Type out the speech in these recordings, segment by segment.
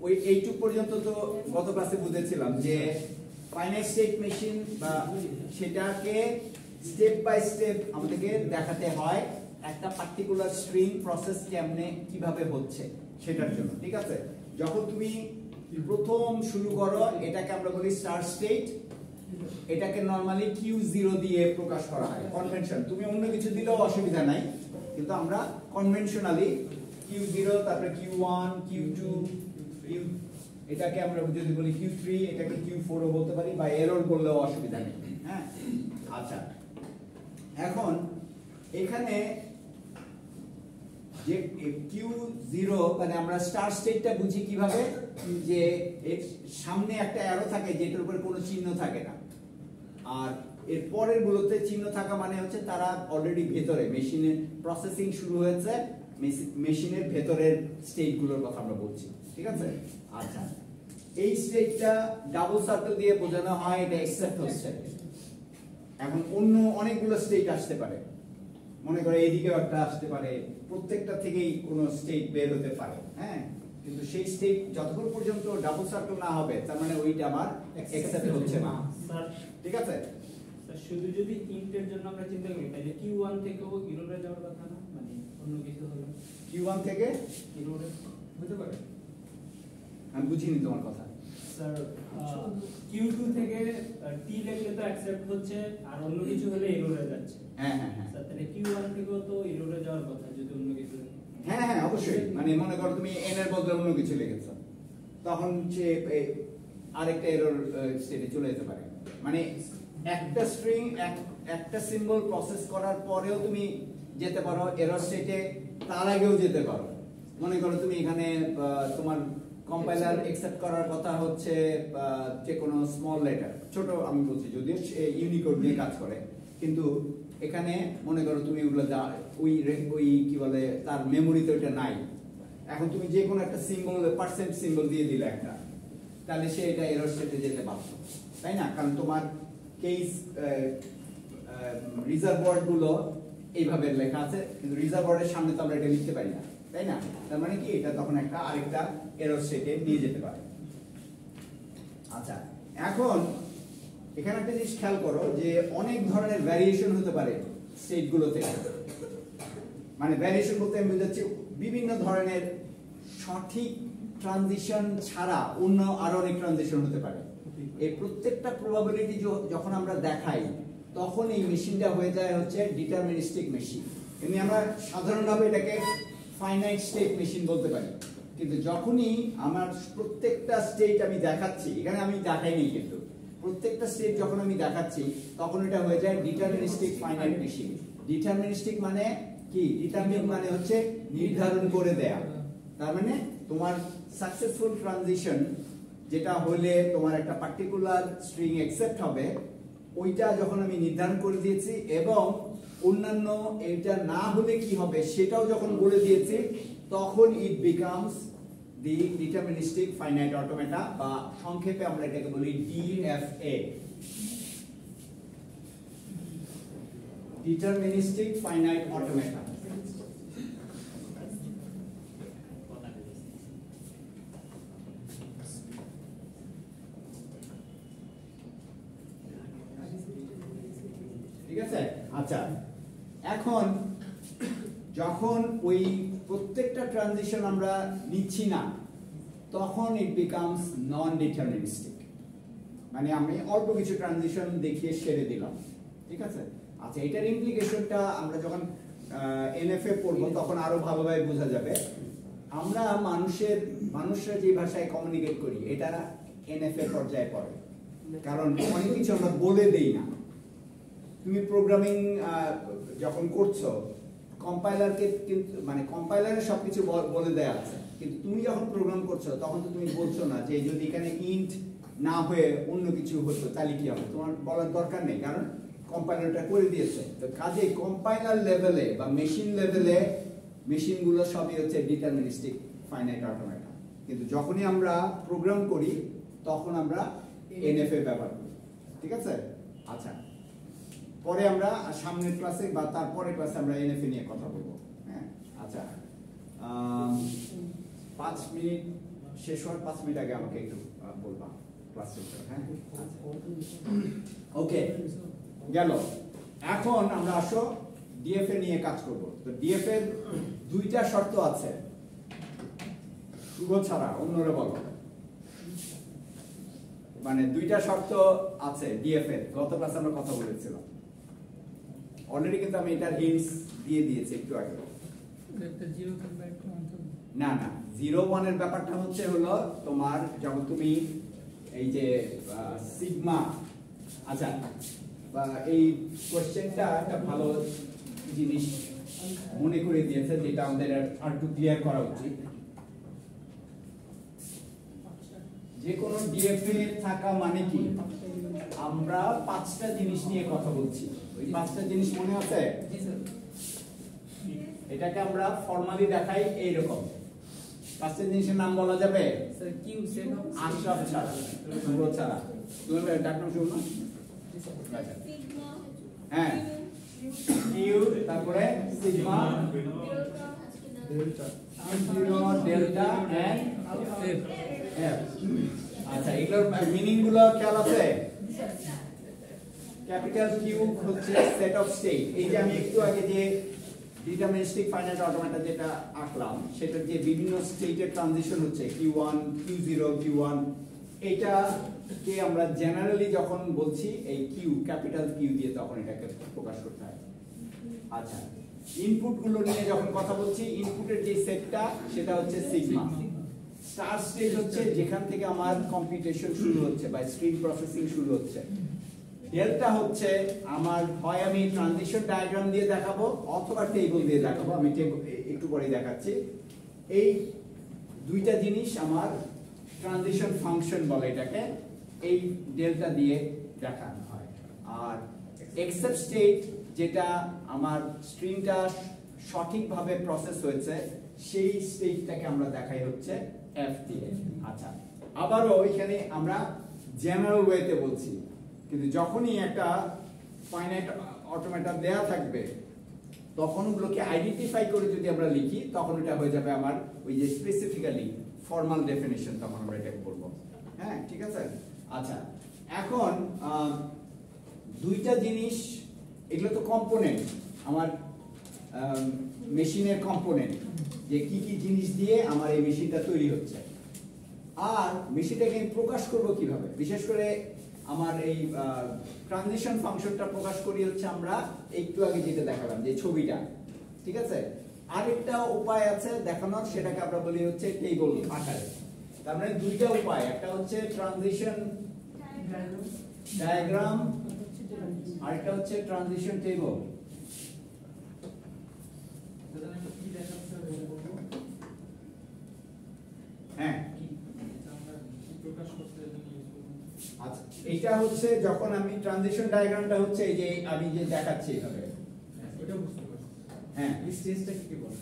ওই এইটুক পর্যন্ত তো গত ক্লাসে বুঝেছিলাম যে ফাইনাইট স্টেট মেশিন বা সেটাকে স্টেপ বাই স্টেপ আমাদেরকে দেখাতে হয় একটা পার্টিকুলার স্ট্রিং প্রসেস কেমনে কিভাবে হচ্ছে সেটার জন্য, ঠিক আছে? যখন তুমি প্রথম শুরু করো এটাকে আমরা বলি স্টার্ট স্টেট, এটাকে নরমালি Q0 দিয়ে প্রকাশ করা হয় কনভেনশন। তুমি অন্য কিছু দিলেও অসুবিধা নাই, কিন্তু আমরা কনভেনশনালি Q0, তারপরে Q1, Q2, এটাকে আমরা যদি বলি Q3, এটাকে Q4 ও বলতে পারি, বা এরর বললেও অসুবিধা নেই। হ্যাঁ, আচ্ছা, এখন এখানে যে Q0 মানে আমরা স্টার্ট স্টেটটা বুঝি কিভাবে, যে এর সামনে একটা অ্যারো থাকে যেটার উপরে কোনো চিহ্ন থাকে না, আর এর পরের গুলোতে চিহ্ন থাকা মানে হচ্ছে তারা অলরেডি ভেতরে মেশিনের প্রসেসিং শুরু হয়েছে, মেশিনের ভেতরের স্টেট গুলোর কথা আমরা বলছি, ঠিক আছে? আচ্ছা, এই স্টেটটা ডাবল সার্কেল দিয়ে বোঝানো হয়, এটা এক্সেপ্ট হচ্ছে। এখন অন্য অনেকগুলো স্টেট আসতে পারে, মনে করে এইদিকেও একটা আসতে পারে, প্রত্যেকটা থেকেই কোনো স্টেট বের হতে পারে। হ্যাঁ, কিন্তু সেই স্টেট যতক্ষণ পর্যন্ত ডাবল সার্কেল না হবে তার মানে ওইটা আমার অ্যাকসেপ্ট হচ্ছে না, ঠিক আছে? শুধু যদি ইন্টের জন্য আমরা চিন্তা করি তাহলে Q1 থেকেও ইরোরে যাওয়ার কথা না, মানে অন্য কিছু হলো Q1 থেকে ইরোরে হতে পারে। আমি বুঝিনি তোমার কথা স্যার, Q2 থেকে টি লেখলে তো অ্যাকসেপ্ট হচ্ছে, আর অন্য কিছু হলে ইরোরে যাচ্ছে। হ্যাঁ হ্যাঁ হ্যাঁ স্যার, তাহলে Q1 থেকেও তো ইরোরে যাওয়ার কথা যদি অন্য কিছু। হ্যাঁ হ্যাঁ অবশ্যই, মানে মনে করো তুমি n এর বদলে অন্য কিছু লিখেছো, তখন সে আরেকটা এরর স্টেটে চলে যেতে পারে। মানে একটা স্ট্রিং একটা সিম্বল প্রসেস করার পরেও তুমি যেতে পারো এরর স্টেটে, তার আগেও যেতে পারো। মনে করো তুমি এখানে তোমার কম্পাইলার অ্যাকসেপ্ট করার কথা হচ্ছে যে কোনো স্মল লেটার, ছোট আমি বলছি, যদিও ইউনিকোড নিয়ে কাজ করে, কিন্তু এখানে মনে করো তুমি ওগুলো ওই কি বলে তার মেমোরিতে ওইটা নাই। এখন তুমি যে কোনো একটা সিম্বল পার্সেন্ট সিম্বল দিয়ে দিলে একটা, তাহলে সে এটা এরর স্টেটে যেতে পারতো, তাই না? কারণ তোমার কেস রিজার্ভয়ার গুলো এইভাবে লেখা আছে, কিন্তু রিজার্ভয়ারের সামনে তো আমরা এটা লিখতে পারি না, তাই না? তার মানে কি এটা তখন একটা আরেকটা এরর স্টেটে নিয়ে যেতে পারে। আচ্ছা, এখন এখানে একটা জিনিস খেয়াল করো যে অনেক ধরনের ভ্যারিয়েশন হতে পারে স্টেট গুলো থেকে। মানে ভ্যারিয়েশন বলতে আমি বোঝাচ্ছি বিভিন্ন ধরনের সঠিক ট্রানজিশন ছাড়া অন্য আরো অনেক ট্রানজিশন হতে পারে। এই প্রত্যেকটা প্রবাবিলিটি যখন আমরা দেখাই তখন এই মেশিনটা হয়ে যায় হচ্ছে ডিটারমিনিস্টিক মেশিন। এমনি আমরা সাধারণভাবে এটাকে ফাইনাইট স্টেট মেশিন বলতে পারি, কিন্তু যখনই আমার প্রত্যেকটা স্টেট আমি দেখাচ্ছি, এখানে আমি দেখাইনি কিন্তু প্রত্যেকটা স্টেট যখন আমি দেখাচ্ছি তখন এটা হয়ে যায় ডিটারমিনিস্টিক ফাইনাইট মেশিন। ডিটারমিনিস্টিক মানে কি? ডিটারমিন মানে হচ্ছে নির্ধারণ করে দেয়া। তার মানে তোমার সাকসেসফুল ট্রানজিশন যেটা হলে তোমার একটা পার্টিকুলার স্ট্রিং অ্যাকসেপ্ট হবে, ওইটা যখন আমি নির্ধারণ করে দিয়েছি এবং অন্যান্য এটা না হলে কি হবে সেটাও যখন বলে দিয়েছি, তখন it becomes the deterministic finite automata, বা সংক্ষেপে আমরা এটাকে বলি ডিএফএ, ডিটারমিনিস্টিক ফাইনাইট অটোমেটা। ঠিক আছে? আচ্ছা, এখন যখন ওই প্রত্যেকটা ট্রানজিশন আমরা নিচ্ছি না, তখন ইট বিকামস নন ডিটারমিনিস্টিক। মানে আমি অল্প কিছু ট্রানজিশন দেখিয়ে সেরে দিলাম, ঠিক আছে? আচ্ছা, এটার ইমপ্লিকেশনটা আমরা যখন এনএফএ পড়বো তখন আরো ভালোভাবে বোঝা যাবে। আমরা মানুষরা যে ভাষায় কমিউনিকেট করি এটা এনএফএ পর্যায়ে পড়ে, কারণ অনেক কিছু আমরা বলে দেই না। তুমি প্রোগ্রামিং যখন করছো কম্পাইলারকে কিন্তু মানে কম্পাইলারে সবকিছু বলে দেয়া আছে, কিন্তু তুমি যখন প্রোগ্রাম করছো তখন তো তুমি বলছো না যে যদি এখানে ইন্ট না হয়ে অন্য কিছু হতো তাহলে কি হবে, তোমার বলার দরকার নেই, কারণ কম্পাইলারটা করে দিয়েছে। তো কাজে কম্পাইলার লেভেলে বা মেশিন লেভেলে মেশিনগুলো সবই হচ্ছে ডিটারমিনিস্টিক ফাইনাইট অটোমেটা, কিন্তু যখনই আমরা প্রোগ্রাম করি তখন আমরা এনএফএ ব্যবহার করি, ঠিক আছে? আচ্ছা, পরে আমরা সামনের ক্লাসে বা তারপরের ক্লাসে আমরা এনএফএ নিয়ে কথা বলবো। হ্যাঁ, আচ্ছা, 5 মিনিট শেষ হওয়ার 5 মিনিট আগে আমাকে একটু বলবা ক্লাস শেষ হবে, হ্যাঁ? ওকে, গেল। এখন আমরা আসো ডিএফএ নিয়ে কাজ করব। তো ডিএফএ এর দুইটা শর্ত আছে, শুভ ছাড়া অন্যরা বলো। মানে দুইটা শর্ত আছে ডিএফএ এর, গত ক্লাসে আমরা কথা বলেছিলাম অলরেডি, কিন্তু আমি এটার হিন্টস দিয়ে দিয়েছি একটু আগে। না না, 0 1 এর ব্যাপারটা হচ্ছে হলো তোমার যখন তুমি এই যে সিগমা, আচ্ছা এই কোশ্চেনটা একটা ভালো জিনিস মনে করে দিয়েছে, যেটা আমাদের আর একটু ক্লিয়ার করা উচিত। যে কোনো ডিএফএ থাকা মানে কি, আমরা 5টা জিনিস নিয়ে কথা বলছি। ওই 5টা জিনিস মনে আছে? এটাকে আমরা ফর্মালি দেখাই এইরকম। 5টা জিনিসের নাম বলা যাবে? আশরাফ ছাড়া, শুভ ছাড়া। তুমি ডাক নাম শুনো না? হ্যাঁ, কিউ, তারপরে sigma, zero, delta and F. আচ্ছা, এগুলোর মিনিং গুলো খেয়াল আছে? ক্যাপিটাল কিউ হচ্ছে সেট অফ স্টেট। এই যে আমি একটু আগে যে ডিটারমিনিস্টিক ফাইনাইট অটোমেটা যেটা আঁকলাম, সেটা যে বিভিন্ন স্টেটের ট্রানজিশন হচ্ছে Q1, Q0, Q1, এটাকে আমরা জেনারেলি যখন বলছি এই কিউ, ক্যাপিটাল কিউ দিয়ে, তখন এটাকে প্রকাশ করতে হয়। আচ্ছা, ইনপুট গুলো নিয়ে যখন কথা বলছি, ইনপুটের যে সেটটা সেটা হচ্ছে সিগমা। স্টার্ট স্টেজ হচ্ছে যেখান থেকে আমার কম্পিউটেশন শুরু হচ্ছে বা স্ট্রিম প্রসেসিং শুরু হচ্ছে। ডেল্টা হচ্ছে আমার হয় আমি ট্রানজিশন ডায়াগ্রাম দিয়ে দেখাবো অথবা টেবল দিয়ে দেখাবো, আমি একটু পরে দেখাচ্ছি। এই দুইটা জিনিস আমার ট্রানজিশন ফাংশন বলে এটাকে, এই ডেল্টা দিয়ে দেখানো হয়। আর এক্সেপ্ট স্টেট, যেটা আমার স্ট্রিংটা সঠিকভাবে প্রসেস হয়েছে, সেই স্টেটটাকে আমরা দেখাই হচ্ছে এফ দিয়ে। আচ্ছা, আবারও এখানে আমরা জেনারেল ওয়েতে বলছি, কিন্তু যখনই একটা ফাইনাইট অটোমেটা দেয়া থাকবে, তখন ওগুলোকে আইডেন্টিফাই করে যদি আমরা লিখি, তখন এটা হয়ে যাবে আমার ওই যে স্পেসিফিক্যালি ফর্মাল ডেফিনিশন, তখন আমরা এটাকে বলবো। হ্যাঁ, ঠিক আছে। আচ্ছা, এখন দুইটা জিনিস, এগুলো তো কম্পোনেন্ট, আমার মেশিনের কম্পোনেন্ট, যে কি কি জিনিস দিয়ে আমার এই মেশিনটা তৈরি হচ্ছে। আর মেশিনটাকে আমি প্রকাশ করব কিভাবে, বিশেষ করে আমার এই ট্রানজিশন ফাংশনটা প্রকাশ করি হচ্ছে আমরা একটু আগে যেটা দেখালাম, যে ছবিটা, ঠিক আছে। আরেকটা উপায় আছে দেখানোর, সেটাকে আমরা বলি হচ্ছে টেবল আকারে। তার মানে দুইটা উপায়, একটা হচ্ছে ট্রানজিশন ডায়াগ্রাম, আরেকটা হচ্ছে ট্রানজিশন টেবল। হ্যাঁ, আচ্ছা, এটা হচ্ছে যখন আমি ট্রানজিশন ডায়াগ্রামটা হচ্ছে এই যে আমি যে দেখাচ্ছি এইভাবে। হ্যাঁ, এই স্টেজটা কি বলে,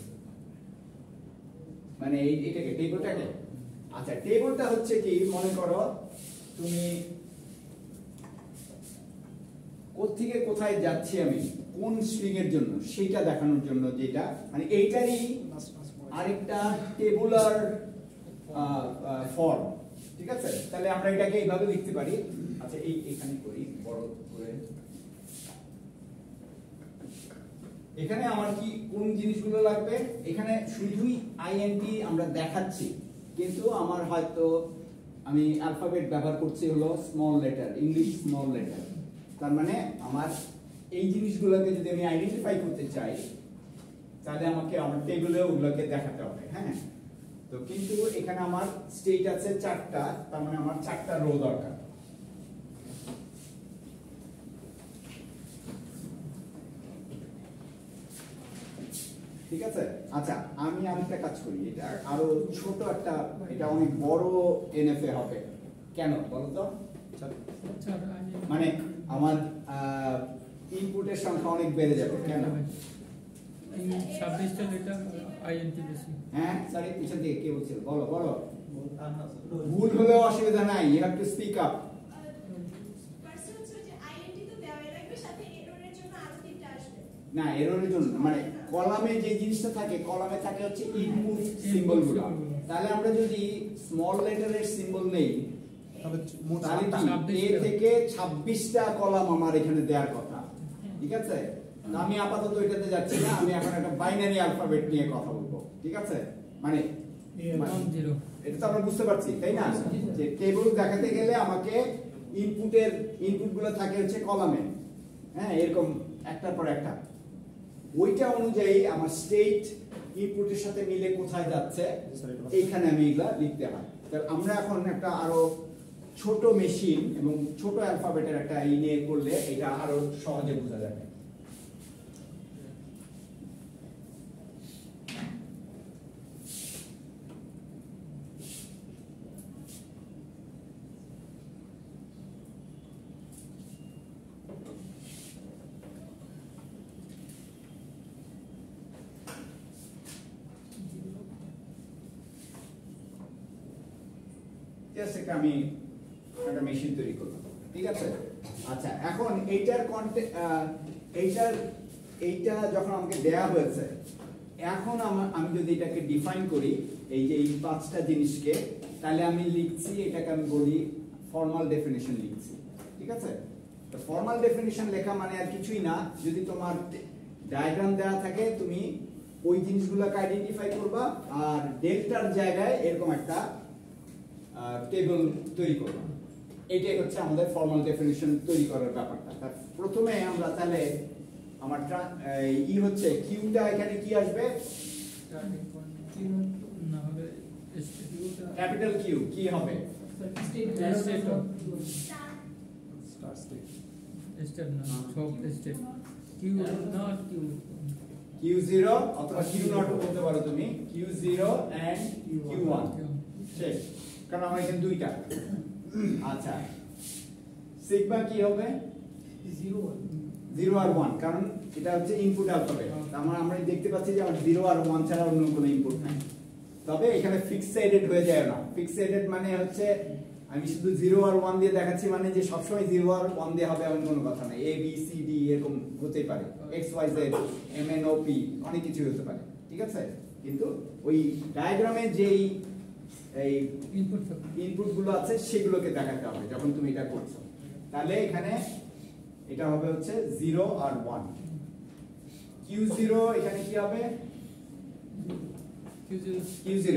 মানে এটাকে টেবলটাকে। আচ্ছা, টেবলটা হচ্ছে কি, মনে করো তুমি কোত্থেকে কোথায় যাচ্ছি আমি, কোন স্ট্রিং এর জন্য, সেটা দেখানোর জন্য, যেটা মানে এইটারই আরেকটা টেবুলার ফর্ম, ঠিক আছে। তাহলে আমরা এটাকে এইভাবে লিখতে পারি। আচ্ছা, এখানে করি বড় করে। এখানে আমার কি কোন জিনিসগুলো লাগবে, এখানে শুধুই আইএনটি আমরা দেখাচ্ছি, কিন্তু আমার হয়তো আমি অ্যালফাবেট ব্যবহার করছি হলো small letter, English small letter. তার মানে আমার এই জিনিসগুলোকে যদি আমি আইডেন্টিফাই করতে চাই, তাহলে আমাকে আমার টেবিলে ওগুলোকে দেখাতে হবে। হ্যাঁ, তো কিন্তু এখানে আমার স্টেট আছে 4টা, তার মানে আমার 4টা রো দরকার। ঠিক আছে। আচ্ছা, আমি আরেকটা কাজ করি, এটা আরো ছোট একটা, এটা অনেক বড় এনএফএ হবে। কেন বলো তো? মানে আমার ইনপুটের সংখ্যা অনেক বেড়ে যাবে। কেন? 26টা লেটার আইএনটি বেশি। হ্যাঁ, সরি, পিছন দিকে কে বলছিল, বলো বলো। ভুল হলেও অসুবিধা নাই, you have to speak up. না, এররের জন্য মানে কলামে যে জিনিসটা থাকে, কলামে থাকে হচ্ছে ইনপুট সিম্বল গুলো, তাহলে আমরা যদি স্মল লেটারের সিম্বল নেই তাহলে মোট তাহলে কি A থেকে 26টা কলাম আমার এখানে দেওয়ার কথা, ঠিক আছে? না আমি আপাতত এটাতে যাচ্ছি না, আমি এখন একটা বাইনারি অ্যালফাবেট নিয়ে কথা বলবো, ঠিক আছে? মানে 1 0 এটা তো আমরা বুঝতে পারছি তাই না, যে টেবিল দেখাতে গেলে আমাকে ইনপুটগুলো থাকে হচ্ছে কলামে, হ্যাঁ এরকম একটার পর একটা, ওইটা অনুযায়ী আমার স্টেট ইনপুটের সাথে মিলে কোথায় যাচ্ছে এইখানে আমি এগুলা লিখতে হয়। তাহলে আমরা এখন একটা আরো ছোট মেশিন এবং ছোট অ্যালফাবেটের একটা নিয়ে করলে এটা আরো সহজে বোঝা যাবে। আমি একটা মেশিন তৈরি করলাম, ঠিক আছে? আচ্ছা এখন এইটা যখন আমাকে দেয়া হয়েছে, এখন আমি যদি এটাকে ডিফাইন করি এই যে এই পাঁচটা জিনিসকে, তাহলে আমি লিখছি এটাকে আমি বলি ফর্মাল ডেফিনিশন লিখছি, ঠিক আছে? তো ফর্মাল ডেফিনিশন লেখা মানে আর কিছুই না, যদি তোমার ডায়াগ্রাম দেওয়া থাকে তুমি ওই জিনিসগুলোকে আইডেন্টিফাই করবা আর ডেল্টার জায়গায় এরকম একটা টেবিল তৈরি করব। এটাই হচ্ছে আমাদের ফর্মাল ডেফিনিশন তৈরি করার ব্যাপারটা। তার প্রথমে আমরা তাহলে আমার হচ্ছে কিউটা এখানে কি আসবে, না হবে ক্যাপিটাল কিউ কি হবে, স্টার স্টেট স্টেপ না সব step Q naught Q Q0 অথবা Q0 বলতে পারো তুমি, Q0 and Q1 শেষ, কারণ আমার এখানে দুইটা। আচ্ছা সিগমা কি হবে, 0 আর 1, কারণ এটা হচ্ছে ইনপুট অ্যালফাবেট। আমরা দেখতে পাচ্ছি যে আমার 0 আর 1 ছাড়া অন্য কোনো ইনপুট নাই। তবে এখানে ফিক্সেটেড হয়ে যায় না, ফিক্সেটেড মানে হচ্ছে আমি শুধু 0 আর 1 দিয়ে দেখাচ্ছি মানে যে সবসময় 0 আর 1 দিয়ে হবে এমন কোনো কথা নাই, A B C D এরকম হতেই পারে, X Y Z M N O P অনেক কিছু হতে পারে, ঠিক আছে? কিন্তু ওই ডায়াগ্রামে যেই এই ইনপুট গুলো আছে সেগুলোকে দেখাতে হবে যখন তুমি এটা করছো। তাহলে এখানে এটা হবে হচ্ছে 0 আর 1, Q0 এখানে কি হবে, Q0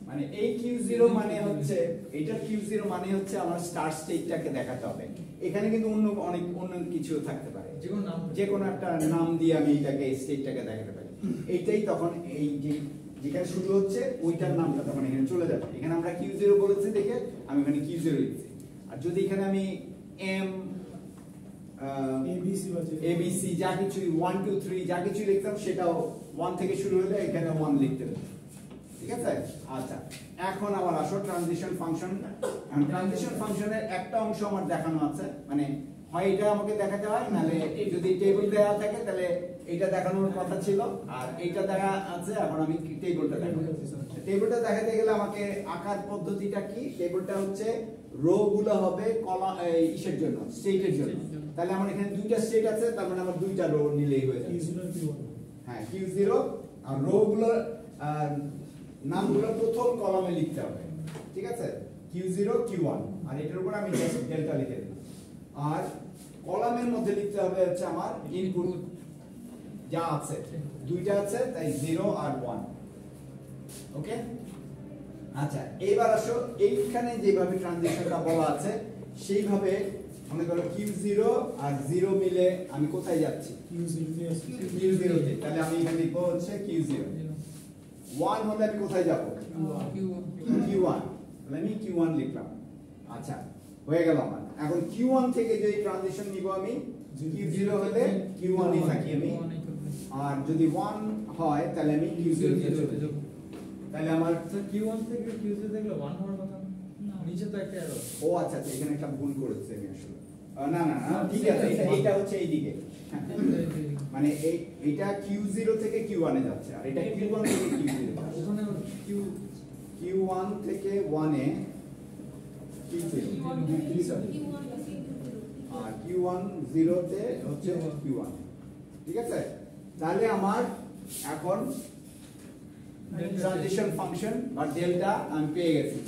মানে এই Q0 মানে হচ্ছে এটা Q0 মানে হচ্ছে আমার স্টার স্টেটটাকে দেখাতে হবে। এখানে কিন্তু অন্য কিছু থাকতে পারে, যে কোনো একটা নাম দিয়ে আমি এটাকে স্টেটটাকে দেখাতে পারি। এইটাই তখন এই যে যেখানে শুরু হচ্ছে ওইটার নামটা তখন এখানে চলে যাবে। এখানে আমরা Q0 বলেছি দেখে আমি এখানে Q0 লিখছি। আর যদি এখানে আমি M ABC যা কিছু 1 2 3 যা কিছু লিখতাম সেটাও 1 থেকে শুরু হলে এখানে 1 লিখতে হবে, ঠিক আছে? আচ্ছা এখন আবার আসো ট্রানজিশন ফাংশন। ট্রানজিশন ফাংশনের একটা অংশ আমার দেখানো আছে, মানে হয় এটা আমাকে দেখাতে হয়, নালে যদি টেবিল দেওয়া থাকে তাহলে এটা দেখানোর কথা ছিল, আর এইটা দেখা আছে এখন আমি টেবিলটা দেখাবো। টেবিলটা দেখাতে গেলে আমাকে আকার পদ্ধতিটা কি, টেবিলটা হচ্ছে রো গুলো হবে ইসের জন্য, স্টেটের জন্য। তাহলে আমার এখানে দুইটা স্টেট আছে, তার মানে আমার দুইটা রো নিলেই হয়ে যাবে। হ্যাঁ Q0 আর রো গুলো নামগুলো প্রথম কলামে লিখতে হবে, ঠিক আছে? Q0 Q1 আর এটার উপর আমি জাস্ট ডেল্টা লিখে দিলাম। আর কলামের মধ্যে লিখতে হবে হচ্ছে আমার ইনপুট যা আছে, দুইটা আছে তাই 0 আর 1, ওকে? আচ্ছা এবার আসো এইখানে যেভাবে ট্রানজিশনটা বলা আছে সেইভাবে মনে করো Q0 আর 0 মিলে আমি কোথায় যাচ্ছি, Q0 তে। তাহলে আমি এখানে লিখবো হচ্ছে Q0, 1 হলে আমি কোথায় যাব, Q1, তাহলে আমি Q1 লিখলাম। আচ্ছা হয়ে গেল আমার। এখন Q1 থেকে যে ট্রানজিশন নিব আমি, Q0 হলে Q1 এ থাকি আমি, আর যদি 1 হয় তাহলে আমি Q0 তে চলে যাব। তাহলে আমার Q1 থেকে Q0 দেখলে 1 হওয়ার কথা না, নিচে তো একটা এরর। ও আচ্ছা এখানে একটা ভুল করেছি আমি আসলে। না না না ঠিক আছে, এটা হচ্ছে এইদিকে, মানে এইটা Q0 থেকে Q1 এ যাচ্ছে, আর এটা Q1 থেকে Q0 এ যাচ্ছে। ওখানে Q1 থেকে 1 এ Q0, আর Q1 0 তে হচ্ছে Q1, ঠিক আছে? তাহলে আমার এখন ট্রানজিশন ফাংশন বা ডেল্টা আমি পেয়ে গেছি।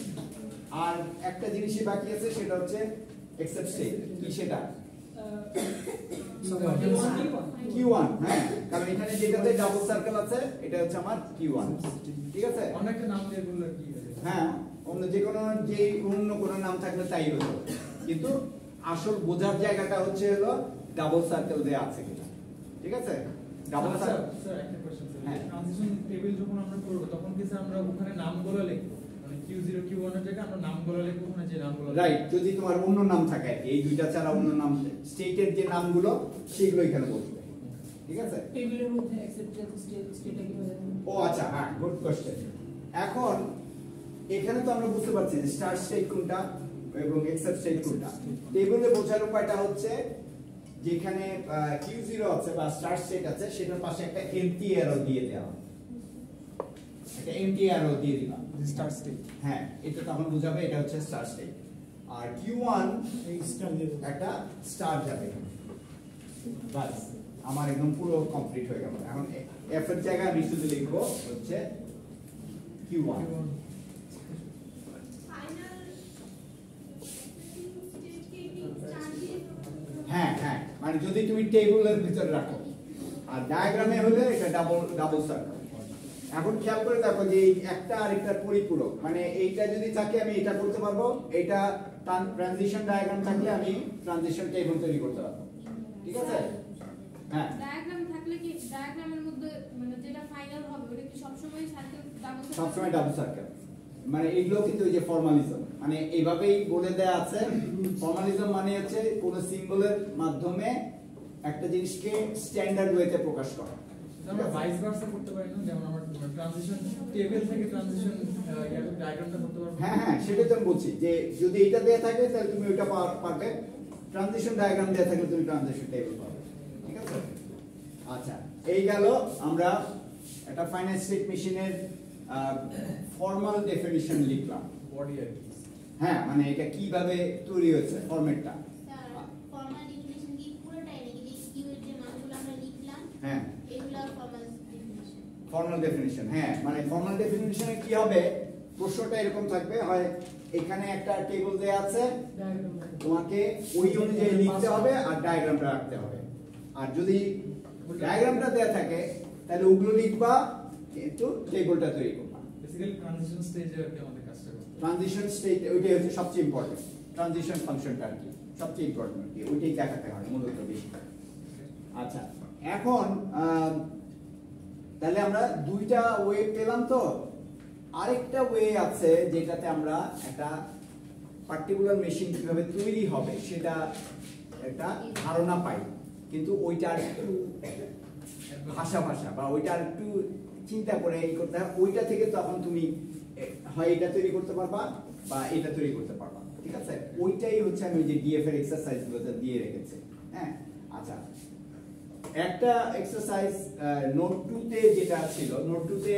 আর একটা জিনিসই বাকি আছে, সেটা হচ্ছে এক্সেপ্ট স্টেট। কি সেটা? Q1। হ্যাঁ, কারণ এখানে যেটাতে ডাবল সার্কেল আছে এটা হচ্ছে আমার Q1। ঠিক আছে? অনেকটা নাম দিয়ে বললে কি হবে? হ্যাঁ, অন্য যে কোনো নাম থাকলে তাই হতো, কিন্তু আসল বোঝার জায়গাটা হচ্ছে হলো ডাবল সার্কেল দেয়া আছে কিনা। ঠিক আছে? ডাবল আচ্ছা, সার্কেল। স্যার একটা কোশ্চেন স্যার। হ্যাঁ। ট্রানজিশন টেবিল যখন আমরা করব তখন কি স্যার আমরা ওখানে নামগুলো লিখব? মানে Q0 Q1 এর জায়গায় আমরা নামগুলো লিখব, ওখানে যে নামগুলো রাইট, যদি তোমার অন্য নাম থাকে, এই দুইটা ছাড়া অন্য নাম, স্টেটের যে নামগুলো সেগুলো এখানে বসবে। ঠিক আছে? টেবিলের মধ্যে অ্যাকসেপ্টেড স্টেটটা কিভাবে? ও আচ্ছা, হ্যাঁ, গুড কোশ্চেন। এখন এখানে তো আমরা বুঝতে পারছি যে স্টার্ট স্টেট কোনটা এবং এক্সেপ্ট স্টেট কোনটা। টেবিলে বোঝার উপায়টা হচ্ছে যেখানে Q0 আছে বা স্টার্ট স্টেট আছে, সেটার পাশে একটা এমটি অ্যারো দিয়ে দেওয়া, একটা এমটি অ্যারো দিয়ে দিবা। Start state. হ্যাঁ, এটা তখন বুঝাবে এটা হচ্ছে স্টার্ট স্টেট। আর Q1 এই স্টার দিয়ে একটা স্টার যাবে, বাস আমার একদম পুরো কমপ্লিট হয়ে গেল। এখন এফ এর জায়গায় আমি শুধু লিখবো হচ্ছে Q1। হ্যাঁ হ্যাঁ, মানে যদি তুমি টেবিলের ভিতরে রাখো, আর ডায়াগ্রামে হলে এটা ডাবল সার্কেল। এখন খেয়াল করে দেখো যে এই একটা আরেকটার পরিপূরক, মানে এইটা যদি থাকে আমি এটা করতে পারবো, এটা ট্রানজিশন ডায়াগ্রাম থাকলে আমি ট্রানজিশন টেবিল তৈরি করতে পারবো। ঠিক আছে? হ্যাঁ, ডায়াগ্রাম থাকলে কি ডায়াগ্রামের মধ্যে মানে যেটা ফাইনাল হবে ওটা কি সবসময় সার্কেল ডাবল সবসময় ডাবল সার্কেল। মানে এগুলো কিন্তু ওই যে ফর্মালিজম, মানে এইভাবেই বলে দেয়া আছে। ফর্মালিজম মানে হচ্ছে কোন সিম্বলের মাধ্যমে একটা জিনিসকে স্ট্যান্ডার্ড ওয়েতে প্রকাশ করা। আমরা ভাইস ভার্সা করতে পারি না, যেমন আমরা ট্রানজিশন টেবিল থেকে ট্রানজিশন ডায়াগ্রামটা করতে পারবো। হ্যাঁ হ্যাঁ, সেটাই তো আমি বলছি যে যদি এটা দেয়া থাকে তাহলে তুমি ওইটা পারবে, ট্রানজিশন ডায়াগ্রাম দেয়া থাকলে তুমি ট্রানজিশন টেবিল পাবে। ঠিক আছে? আচ্ছা, এই গেল আমরা একটা ফাইনাইট স্টেট মেশিনের ফর্মাল ডেফিনিশন লিখলাম। বডি আর কি। হ্যাঁ, মানে এটা কিভাবে তৈরি হয়েছে ফরম্যাটটা। ফর্মাল ডেফিনিশন কি পুরোটাই নাকি যে কিউ এর যে মানগুলো আমরা লিখলাম হ্যাঁ, এগুলো ফর্মাল ডেফিনিশন? Formal definition. হ্যাঁ, মানে ফর্মাল ডেফিনিশনে কি হবে, প্রশ্নটা এরকম থাকবে, হয় এখানে একটা টেবিল দেয়া আছে, ডায়াগ্রাম তোমাকে ওই অনুযায়ী লিখতে হবে আর ডায়াগ্রামটা রাখতে হবে। আর যদি ডায়াগ্রামটা দেয়া থাকে তাহলে ওগুলো লিখবা, কিন্তু টেবিলটা তৈরি করবা। বেসিক্যালি ট্রানজিশন স্টেজে আর কি আমাদের কাজটা করতে হবে। ট্রানজিশন স্টেট ওইটাই হচ্ছে সবচেয়ে ইম্পর্টেন্ট। ট্রানজিশন ফাংশনটা আর কি সবচেয়ে ইম্পর্টেন্ট, আর কি ওইটাই দেখাতে হয় মূলত বেশি। আচ্ছা, এখন তাহলে আমরা দুইটা ওয়ে পেলাম। তো আরেকটা ওয়ে আছে যেটাতে আমরা একটা পার্টিকুলার মেশিন কিভাবে তৈরি হবে সেটা একটা ধারণা পাই, কিন্তু ওইটা আর একটু ভাষা বা ওইটা আর একটু চিন্তা করে এই করতে হয়। ওইটা থেকে তখন তুমি হয় এটা তৈরি করতে পারবা বা এটা তৈরি করতে পারবা। ঠিক আছে? ওইটাই হচ্ছে আমি ওই যে ডিএফ এর এক্সারসাইজ গুলোতে দিয়ে রেখেছি। হ্যাঁ, আচ্ছা, একটা এক্সারসাইজ নোট 2 তে যেটা ছিল, নোট 2 তে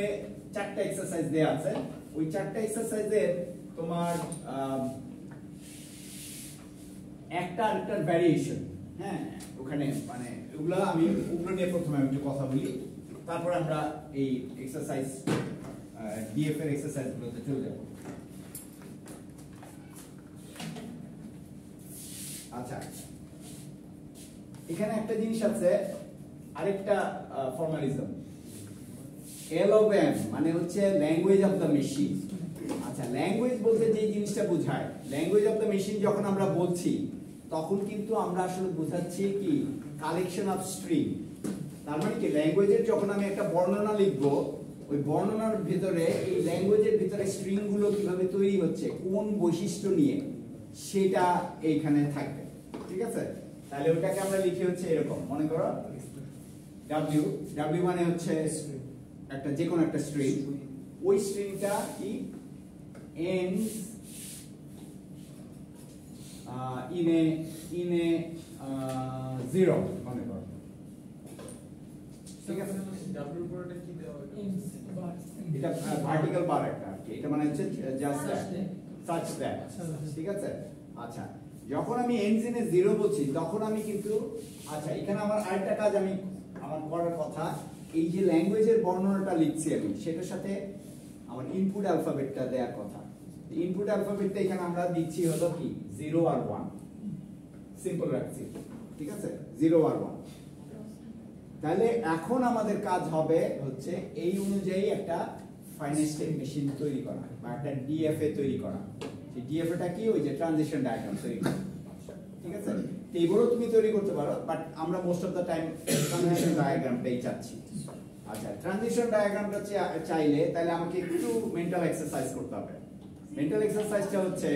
4টা এক্সারসাইজ দেয়া আছে। ওই 4টা এক্সারসাইজের তোমার একটা আরেকটার ভ্যারিয়েশন। হ্যাঁ, ওখানে মানে ওগুলো নিয়ে প্রথমে আমি একটু কথা বলি, তারপর আমরা এই এক্সারসাইজ ডিএফ এর এক্সারসাইজ গুলোতে চলে যাব। আচ্ছা, এখানে একটা জিনিস আছে, আরেকটা ফর্মালিজম, LOM মানে হচ্ছে ল্যাঙ্গুয়েজ অফ দ্য মেশিন। আচ্ছা, ল্যাঙ্গুয়েজ বলতে যে জিনিসটা বোঝায়, ল্যাঙ্গুয়েজ অফ দ্য মেশিন যখন আমরা বলছি তখন কিন্তু আমরা আসলে বোঝাচ্ছি কি কালেকশন অফ স্ট্রিং। তার মানে কি ল্যাঙ্গুয়েজের যখন আমি একটা বর্ণনা লিখবো, ওই বর্ণনার ভিতরে এই ল্যাঙ্গুয়েজের ভিতরে স্ট্রিং গুলো কিভাবে তৈরি হচ্ছে, কোন বৈশিষ্ট্য নিয়ে, সেটা এইখানে থাকবে। ঠিক আছে? তাহলে ওটাকে আমরা লিখি হচ্ছে এরকম, মনে করো W মানে হচ্ছে একটা যে কোনো একটা স্ট্রিং, ওই স্ট্রিংটা কি ends in a zero মনে করো। ঠিক আছে? ডাব্লিউর উপর এটা কি দেওয়া হবে? এটা ভার্টিক্যাল বার একটা, এটা মানে হচ্ছে জাস্ট সাচ দ্যাট। ঠিক আছে? আচ্ছা, যখন আমি ends in a zero বলছি তখন আমি কিন্তু, আচ্ছা এখানে আমার আরেকটা কাজ আমার করার কথা, এই যে ল্যাঙ্গুয়েজের বর্ণনাটা লিখছি আমি সেটার সাথে আমার ইনপুট অ্যালফাবেটটা দেওয়ার কথা। ইনপুট অ্যালফাবেটটা এখানে আমরা দিচ্ছি হলো কি 0 আর 1, সিম্পল রাখছি, ঠিক আছে, 0 আর 1। তাহলে এখন আমাদের কাজ হবে হচ্ছে এই অনুযায়ী একটা ফাইনাল স্টেট মেশিন তৈরি করা বা একটা ডিএফএ তৈরি করা। সেই ডিএফএটা কি, ওই যে ট্রানজিশন ডায়াগ্রাম তৈরি করা, ঠিক আছে। এইগুলো তুমি তৈরি করতে পারো, বাট আমরা most of the time transition ডায়াগ্রামটাই চাচ্ছি। আচ্ছা, ট্রানজিশন ডায়াগ্রামটা চাইলে তাহলে আমাকে একটু মেন্টাল এক্সারসাইজ করতে হবে। মেন্টাল এক্সারসাইজটা হচ্ছে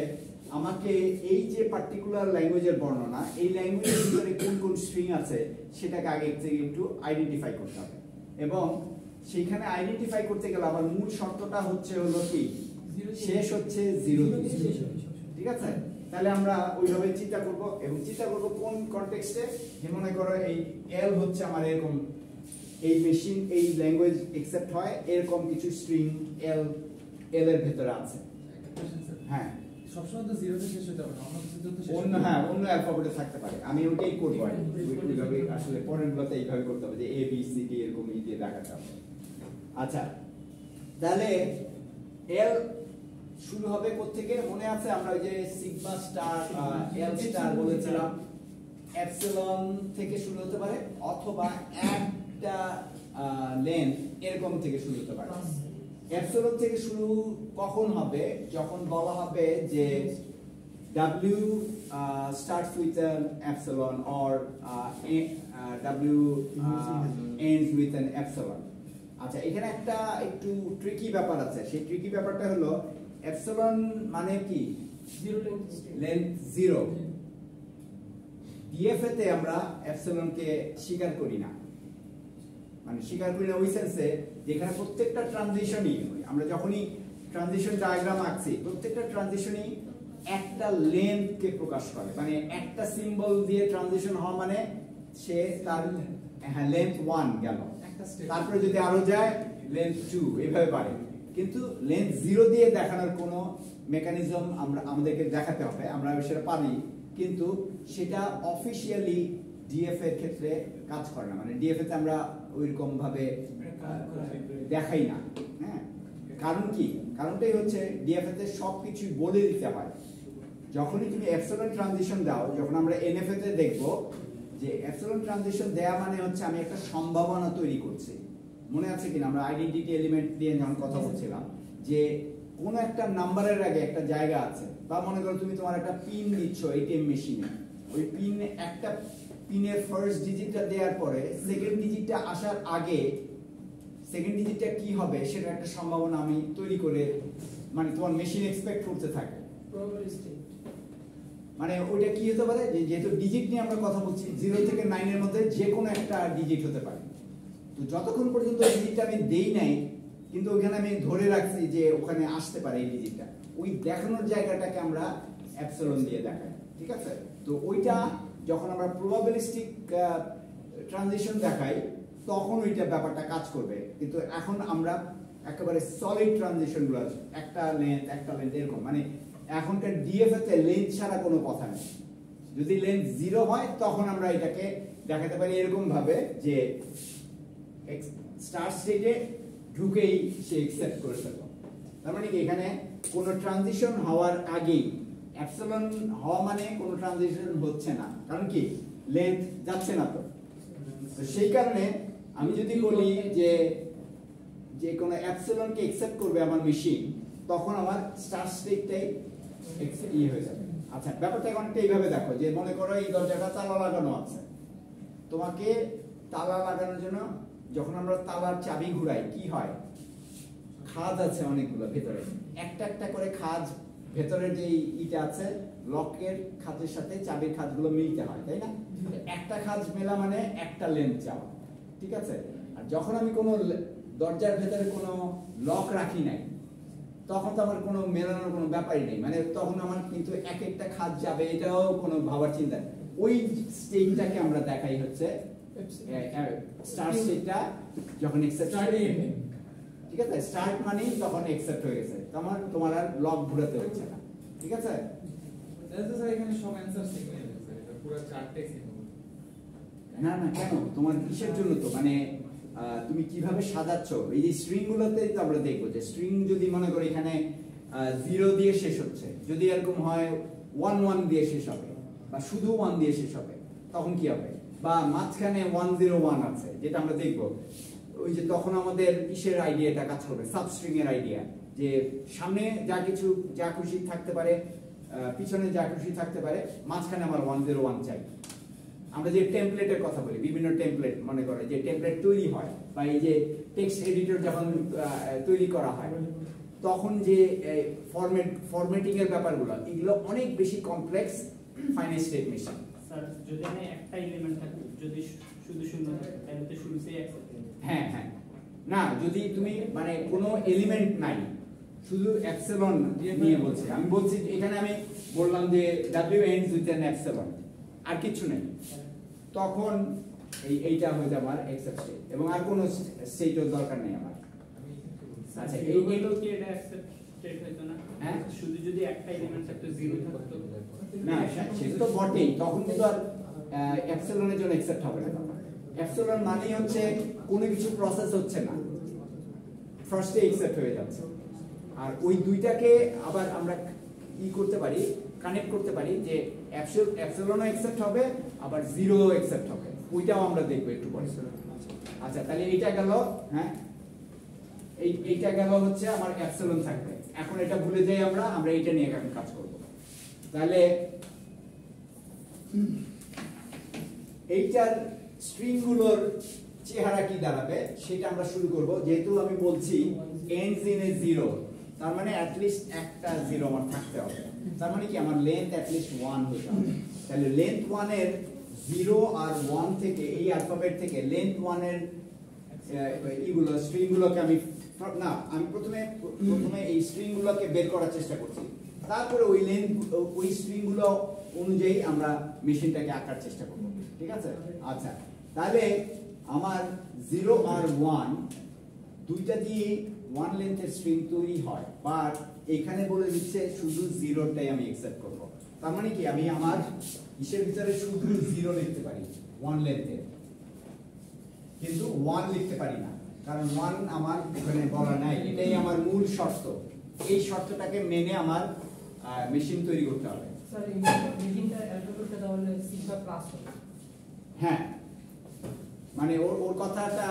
আমাকে এই যে পার্টিকুলার ল্যাঙ্গুয়েজের বর্ণনা, এই ল্যাঙ্গুয়েজের ভিতরে কোন কোন স্ট্রিং আছে সেটাকে আগে থেকে একটু আইডেন্টিফাই করতে হবে। এবং সেইখানে আইডেন্টিফাই করতে গেলে আমার মূল শর্তটা হচ্ছে হলো কি, শেষ হচ্ছে 0 দিয়ে, ঠিক আছে। তাহলে আমরা ওইভাবে চিন্তা করব এবং চিন্তা করব কোন কনটেক্সটে, যে মনে করো এই এল হচ্ছে আমার এরকম, এই মেশিন এই ল্যাঙ্গুয়েজ অ্যাকসেপ্ট হয় এরকম কিছু স্ট্রিং এল এর ভেতরে আছে। হ্যাঁ, সবসময় তো 0 তে শেষ হতে হবে না, অন্য কিছু তো শেষ অন্য, হ্যাঁ, অন্য অ্যালফাবেটে থাকতে পারে। আমি ওটাই করব আর কি। ওইভাবে আসলে পরের গুলোতে এইভাবে করতে হবে যে এ বি সি ডি এরকম দিয়ে দেখাতে হবে। আচ্ছা, তাহলে এল শুরু হবে কোত্থেকে মনে আছে? আমরা ওই যে সিগমা স্টার এল স্টার বলেছিলাম, এপসিলন থেকে শুরু হতে পারে অথবা একটা লেন্থ এরকম থেকে শুরু হতে পারে। এপসিলন থেকে শুরু কখন হবে? যখন বলা হবে যে W starts with an epsilon or W ends with an epsilon. আচ্ছা, এখানে একটা একটু ট্রিকি ব্যাপার আছে। সেই ট্রিকি ব্যাপারটা হলো এপসিলন মানে কি? লেন্থ 0। ডিএফএ তে আমরা এপসিলনকে স্বীকার করি না, মানে স্বীকার করি না ওই সেন্সে যেখানে প্রত্যেকটা ট্রানজিশনই, আমরা যখনই ট্রানজিশন ডায়াগ্রাম আঁকছি প্রত্যেকটা ট্রানজিশনই একটা লেন্থকে প্রকাশ করে। মানে একটা সিম্বল দিয়ে ট্রানজিশন হওয়া মানে সে তার, হ্যাঁ, লেন্থ 1 গেল, তারপরে যদি আরো যায় লেন্থ 2, এইভাবে বাড়ে। কিন্তু লেন্থ 0 দিয়ে দেখানোর কোনো মেকানিজম আমাদেরকে দেখাতে হবে, আমরা সেটা পারি, কিন্তু সেটা অফিশিয়ালি ডিএফ এর ক্ষেত্রে কাজ করে না। মানে ডিএফ তে আমরা ওইরকম ভাবে দেখাই না। হ্যাঁ, কারণ কি? কারণটাই হচ্ছে ডিএফ তে সবকিছু বলে দিতে হয়। যখনই তুমি এপসিলন ট্রানজিশন দাও, যখন আমরা এনএফএ তে দেখবো যে এপসিলন ট্রানজিশন দেয়া মানে হচ্ছে আমি একটা সম্ভাবনা তৈরি করছি। মনে আছে কিনা আমরা আইডেন্টিটি এলিমেন্ট দিয়ে যখন কথা বলছিলাম যে কোন একটা নাম্বারের আগে একটা জায়গা আছে, বা মনে করো তুমি তোমার একটা পিন দিচ্ছ এটিএম মেশিনে, ওই পিন একটা পিনের ফার্স্ট ডিজিটটা দেওয়ার পরে সেকেন্ড ডিজিটটা আসার আগে সেকেন্ড ডিজিটটা কি হবে সেটা একটা সম্ভাবনা আমি তৈরি করে, মানে তোমার মেশিন এক্সপেক্ট করতে থাকে। মানে ওইটা কি হতে পারে, যেহেতু ডিজিট নিয়ে আমরা কথা বলছি, 0 থেকে 9 এর মধ্যে যে কোনো একটা ডিজিট হতে পারে। তো যতক্ষণ পর্যন্ত ডিজিটটা আমি দেই নাই, কিন্তু ওখানে আমি ধরে রাখছি যে ওখানে আসতে পারে এই ডিজিটটা, ওই দেখানোর জায়গাটাকে আমরা এপসিলন দিয়ে দেখাই, ঠিক আছে। তো ওইটা যখন আমরা প্রবাবিলিস্টিক ট্রানজিশন দেখাই তখন ওইটা ব্যাপারটা কাজ করবে। কিন্তু এখন আমরা একেবারে সলিড ট্রানজিশন গুলো আছে, একটা লেন্থ এরকম, মানে এখনকার ডিএফএ তে লেন্থ ছাড়া কোনো কথা নেই। যদি লেন্থ 0 হয় তখন আমরা এটাকে দেখাতে পারি এরকম ভাবে যে স্টার্ট স্টেটে ঢুকেই সে অ্যাকসেপ্ট করে ফেললো। তার মানে কি এখানে কোনো ট্রানজিশন হওয়ার আগেই এপসিলন হওয়া মানে কোনো ট্রানজিশন হচ্ছে না, কারণ কি লেন্থ যাচ্ছে না। তো সেই কারণে আমি যদি বলি যে যে কোনো এপসিলনকে অ্যাকসেপ্ট করবে আমার মেশিন, তখন আমার স্টার্ট স্টেটটাই হয়ে যাবে। আচ্ছা, ব্যাপারটা অনেকটা এইভাবে দেখো যে মনে করো এই দরজাটা তালা লাগানো আছে, তোমাকে তালা লাগানোর জন্য যখন আমরা তালার চাবি ঘুরাই কি হয়, খাঁজ আছে অনেকগুলো ভেতরে, একটা একটা করে খাঁজ, ভেতরের যে ইটা আছে লকের খাঁজের সাথে চাবির খাঁজগুলো মিলতে হয়, তাই না? একটা খাঁজ মেলা মানে একটা লেন্থ যাওয়া, ঠিক আছে। আর যখন আমি কোনো দরজার ভেতরে কোনো লক রাখি নাই, তখন তো আমার কোনো মেলানোর কোনো ব্যাপারই নেই, মানে তখন আমার কিন্তু এক একটা খাঁজ যাবে, এটাও কোনো ভাবার চিন্তা। ওই স্টেটটাকে আমরা দেখাই হচ্ছে স্টার্ট স্টেটটা যখন অ্যাকসেপ্ট, ঠিক আছে। স্টার্ট মানেই তখন অ্যাকসেপ্ট হয়ে গেছে, তোমার আর লক ঘুরাতে হচ্ছে না, ঠিক আছে। স্যার এখানে সব অ্যানসার সেম হয়ে যাবে, এটা পুরো চারটে সেম হবে। না না, কেন? তোমার কিসের জন্য? তো মানে তুমি কিভাবে সাজাচ্ছ। এই যে স্ট্রিং গুলোতে আমরা দেখবো যে স্ট্রিং যদি মনে করি এখানে 0 দিয়ে শেষ হচ্ছে, যদি এরকম হয় 1 দিয়ে শেষ হবে বা শুধু 1 দিয়ে শেষ হবে, তখন কি হবে? বা মাঝখানে 101 আছে, যেটা আমরা দেখবো, ওই যে তখন আমাদের কিসের আইডিয়াটা কাজ করবে? সাবস্ট্রিং এর আইডিয়া, যে সামনে যা খুশি থাকতে পারে, পিছনে যা খুশি থাকতে পারে, মাঝখানে আমার 101 চাই। আমরা যে টেমপ্লেটের কথা বলি, বিভিন্ন টেমপ্লেট মনে করে যে টেমপ্লেট তৈরি হয়, বা এই যে টেক্সট এডিটর যখন তৈরি করা হয়, তখন যে ফরম্যাটিং এর ব্যাপারগুলো, এগুলো অনেক বেশি complex finite state machine. Sir যদি আমি একটা এলিমেন্ট থাকে, যদি শুধু শূন্য থাকে, তাহলে তো শুরুতেই অ্যাকসেপ্ট হবে। হ্যাঁ হ্যাঁ, না যদি তুমি মানে কোনো এলিমেন্ট নাই, শুধু এপসিলন নিয়ে বলছি, আমি বলছি এখানে আমি বললাম যে w ends with an epsilon, আর কিছু নেই, তখন এইটা হয়ে যাবে আমার এক্সেপ্ট স্টেট, এবং আর কোনো স্টেটের দরকার নেই আমার। আচ্ছা, এইগুলো কি এটা অ্যাকসেপ্ট স্টেট হইতো না? হ্যাঁ, শুধু যদি একটা এলিমেন্ট থাকতো, 0 থাকতো না সেটা তো বটেই, তখন কিন্তু আর এপসিলনের জন্য অ্যাকসেপ্ট হবে না। এপসিলন মানে হচ্ছে কোনো কিছু প্রসেস হচ্ছে না, ফার্স্টে অ্যাকসেপ্ট হয়ে যাচ্ছে। আর ওই দুইটাকে আবার আমরা কি করতে পারি, কানেক্ট করতে পারি, যে এপসিলনও অ্যাকসেপ্ট হবে, আবার 0 অ্যাকসেপ্ট হবে, ওইটাও আমরা দেখবো একটু পরে। আচ্ছা, তাহলে এইটা গেল, হ্যাঁ এইটা গেল হচ্ছে আমার এপসিলন থাকবে। এখন এটা ভুলে যাই আমরা এইটা নিয়ে এখন কাজ করব। তাহলে এইটার স্ট্রিং গুলোর চেহারা কি দাঁড়াবে সেটা আমরা শুরু করব। যেহেতু আমি বলছি ends in a 0, তার মানে অ্যাটলিস্ট একটা 0 আমার থাকতে হবে। তার মানে কি আমার লেন্থ অ্যাটলিস্ট 1 হতে হবে। তাহলে লেন্থ 1 এর 0 আর 1 থেকে, এই অ্যালফাবেট থেকে লেন্থ 1 এর এইগুলো স্ট্রিং গুলোকে আমি প্রথমে এই স্ট্রিং গুলোকে বের করার চেষ্টা করছি, তারপরে ওই লেন্থ ওই স্ট্রিং গুলো অনুযায়ী আমরা মেশিনটাকে আঁকার চেষ্টা করব। ঠিক আছে? আচ্ছা, তাহলে আমার 0 আর 1 দুইটা দিয়ে 1 লেন্থের স্ট্রিং তৈরি হয়, বাট এখানে বলে দিচ্ছে শুধু 0টাই আমি অ্যাকসেপ্ট করব। তার মানে কি আমি আমার ইসের ভিতরে শুধু 0 লিখতে পারি 1 লেন্থের, কিন্তু 1 লিখতে পারি না, কারণ 1 আমার এখানে বলা নাই। এটাই আমার মূল শর্ত। এই শর্তটাকে মেনে আমার মেশিন তৈরি করতে হবে। স্যার এই মেশিনটা অ্যালফাবেটটা তাহলে সিগমা প্লাস হবে। হ্যাঁ, মানে ওর কথাটা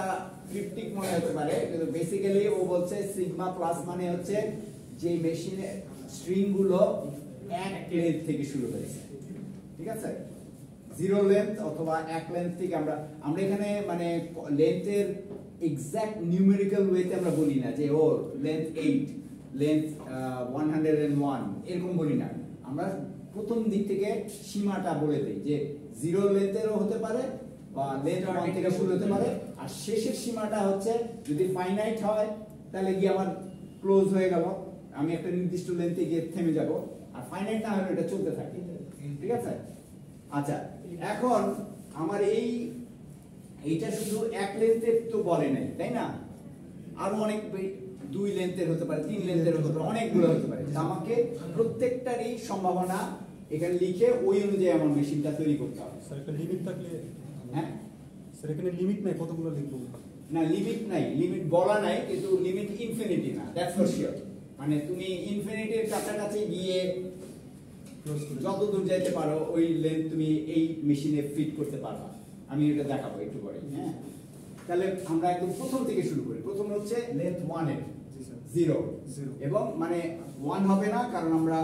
ক্রিপ্টিক মনে হতে পারে, কিন্তু বেসিক্যালি ও বলছে সিগমা প্লাস মানে হচ্ছে যে মেশিনে স্ট্রিং গুলো এক লেন্থ থেকে শুরু হয়েছে। ঠিক আছে? 0 লেন্থ অথবা 1 লেন্থ থেকে আমরা এখানে মানে লেন্থের এক্সাক্ট নিউমেরিক্যাল ওয়েতে আমরা বলি না যে ও লেন্থ 8, লেন্থ 101 এরকম বলি না। আমরা প্রথম দিক থেকে সীমাটা বলে দিই যে 0 লেন্থেরও হতে পারে, বা লেন্থ 1 থেকে শুরু হতে পারে, আর শেষের সীমাটা হচ্ছে যদি ফাইনাইট হয় তাহলে কি আমার ক্লোজ হয়ে গেল, আমি একটা নির্দিষ্ট লেন্থে গিয়ে থেমে যাব, আর ফাইনাইট না হলে এটা চলতে থাকে। ঠিক আছে? আচ্ছা, এখন আমার এইটা শুধু 1 লেন্থের তো বলে নাই, তাই না? আরো অনেক 2 লেন্থের হতে পারে, 3 লেন্থের হতে পারে, অনেকগুলো হতে পারে। আমাকে প্রত্যেকটারই সম্ভাবনা এখানে লিখে ওই অনুযায়ী আমার মেশিনটা তৈরি করতে হবে। স্যার একটা লিমিট থাকলে, হ্যাঁ স্যার এখানে লিমিট নাই কতগুলো লিখবো? না, লিমিট নাই, লিমিট বলা নাই, কিন্তু লিমিট ইনফিনিটি না, দ্যাটস ফর শিওর। মানে তুমি ইনফিনিটির কাছাকাছি গিয়ে যত দূর যেতে পারো ওই লেন্থ তুমি এই মেশিনে ফিট করতে পারবা। আমি এটা দেখাবো একটু পরে। হ্যাঁ, তাহলে আমরা একদম প্রথম থেকে শুরু করি। প্রথম হচ্ছে লেন্থ 1 এর 0, এবং মানে 1 হবে না, কারণ আমরা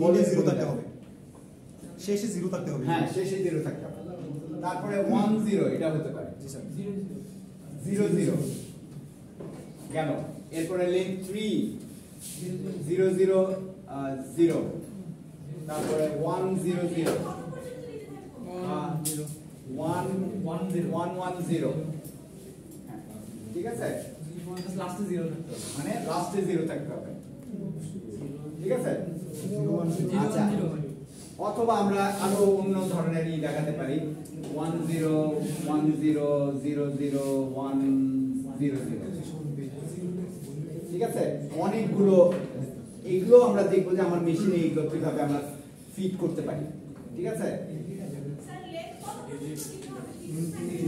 বলে 0 থাকতে হবে, শেষে 0 থাকতে হবে। হ্যাঁ, শেষে 0 থাকতে হবে। তারপরে 1 0 এটা হতে পারে, 0 0 গেল। এরপরে লেন্থ 3 0 0 0, তারপরে 1 0 0 1 1 0। ঠিক আছে? লাস্টে 0 থাকতে হবে, মানে লাস্টে 0 থাকতে হবে। ঠিক আছে? আচ্ছা, অথবা আমরা আরো অন্য ধরনের দেখাতে পারি, 1 0 1 0 0 0 1 0 0। ঠিক আছে? অনেকগুলো, এইগুলো আমরা দেখবো যে আমার মেশিনে এইগুলো কিভাবে আমরা ফিট করতে পারি। ঠিক আছে?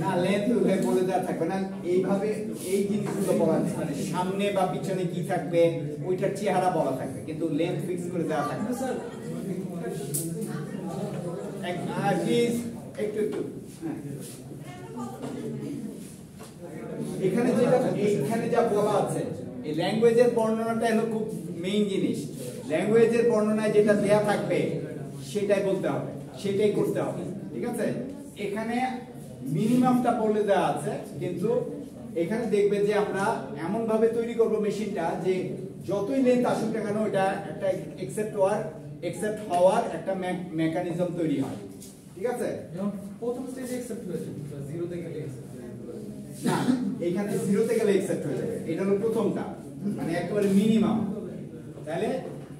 না লেন্থ বলে দেওয়া থাকবে না, এইভাবে এই জিনিসগুলো বলা মানে সামনে বা পিছনে কি থাকবে ওইটার চেহারা বলা থাকবে, কিন্তু লেন্থ ফিক্স করে দেওয়া থাকবে। স্যার প্লিজ একটু একটু হ্যাঁ। এখানে যা বলা আছে এই ল্যাঙ্গুয়েজের বর্ণনাটা হলো খুব মেইন জিনিস। ল্যাঙ্গুয়েজের বর্ণনায় যেটা দেয়া থাকবে সেটাই বলতে হবে, সেটাই করতে হবে, ঠিক আছে? এখানে মিনিমামটা বলে দেওয়া আছে, কিন্তু এখানে দেখবে যে আমরা এমন ভাবে তৈরি করব মেশিনটা যে যতই লেন্থ আসুক না কেন এটা একটা একসেপ্ট হওয়ার একটা মেকানিজম তৈরি হয়, ঠিক আছে? যেমন প্রথম স্টেজে অ্যাকসেপ্ট হয়েছে, 0 তে গেলে accept হয়ে যাবে। না এখানে 0 তে গেলে একসেপ্ট হয়ে যাবে, এটা হলো প্রথমটা মানে একেবারে মিনিমাম। তাহলে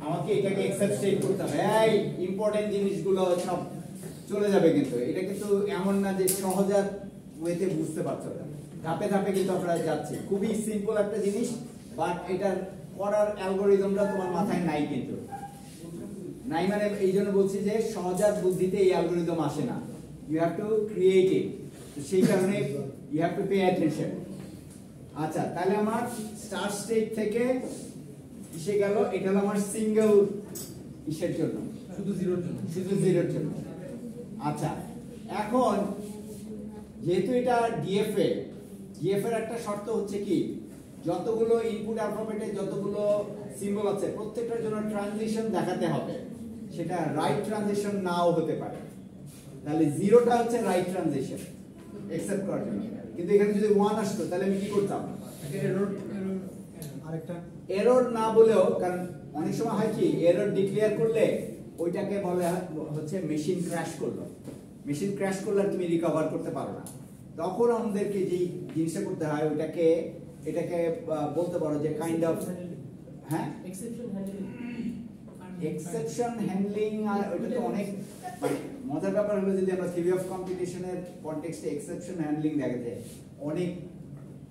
আমাকে এটাকে একসেপ্ট স্টেট করতে হবে, এই ইম্পর্টেন্ট জিনিসগুলো সব চলে যাবে, কিন্তু এটা কিন্তু এমন না যে সহজাত ওয়েতে বুঝতে পারছো না, ধাপে ধাপে কিন্তু আমরা যাচ্ছি। খুবই সিম্পল একটা জিনিস, বাট এটার করার অ্যালগরিদমটা তোমার মাথায় নাই, কিন্তু নাই মানে এই জন্য বলছি যে সহজাত বুদ্ধিতে এই অ্যালগরিদম আসে না, you have to create it, সেই কারণে you have to pay attention. আচ্ছা তাহলে আমার স্টার্ট স্টেট থেকে এসে গেল, এটা হলো আমার সিঙ্গেল ইসের জন্য, শুধু 0 এর জন্য। শুধু 0 এর জন্য। আচ্ছা এখন যেহেতু এটা ডিএফ এর একটা শর্ত হচ্ছে কি, যতগুলো ইনপুট অ্যালফাবেটে যতগুলো সিম্বল আছে প্রত্যেকটার জন্য ট্রানজিশন দেখাতে হবে, সেটা রাইট ট্রানজিশন নাও হতে পারে। তাহলে 0টা হচ্ছে রাইট ট্রানজিশন অ্যাকসেপ্ট করার জন্য, কিন্তু এখানে যদি 1 আসতো তাহলে আমি কি করতাম? আরেকটা এরর না বলেও, কারণ অনেক সময় হয় কি এরর ডিক্লেয়ার করলে ওইটাকে বলে হচ্ছে মেশিন ক্র্যাশ করলো, মেশিন ক্র্যাশ করলে আর তুমি রিকভার করতে পারো না, তখন আমাদেরকে যে জিনিসটা করতে হয় এটাকে বলতে পারো যে কাইন্ড অফ হ্যাঁ এক্সেপশন হ্যান্ডলিং। আর ওইটা তো অনেক মজার ব্যাপার হলো, যদি আমরা থিওরি অফ কম্পিটিশনের কনটেক্সটে এক্সেপশন হ্যান্ডলিং দেখা যায় অনেক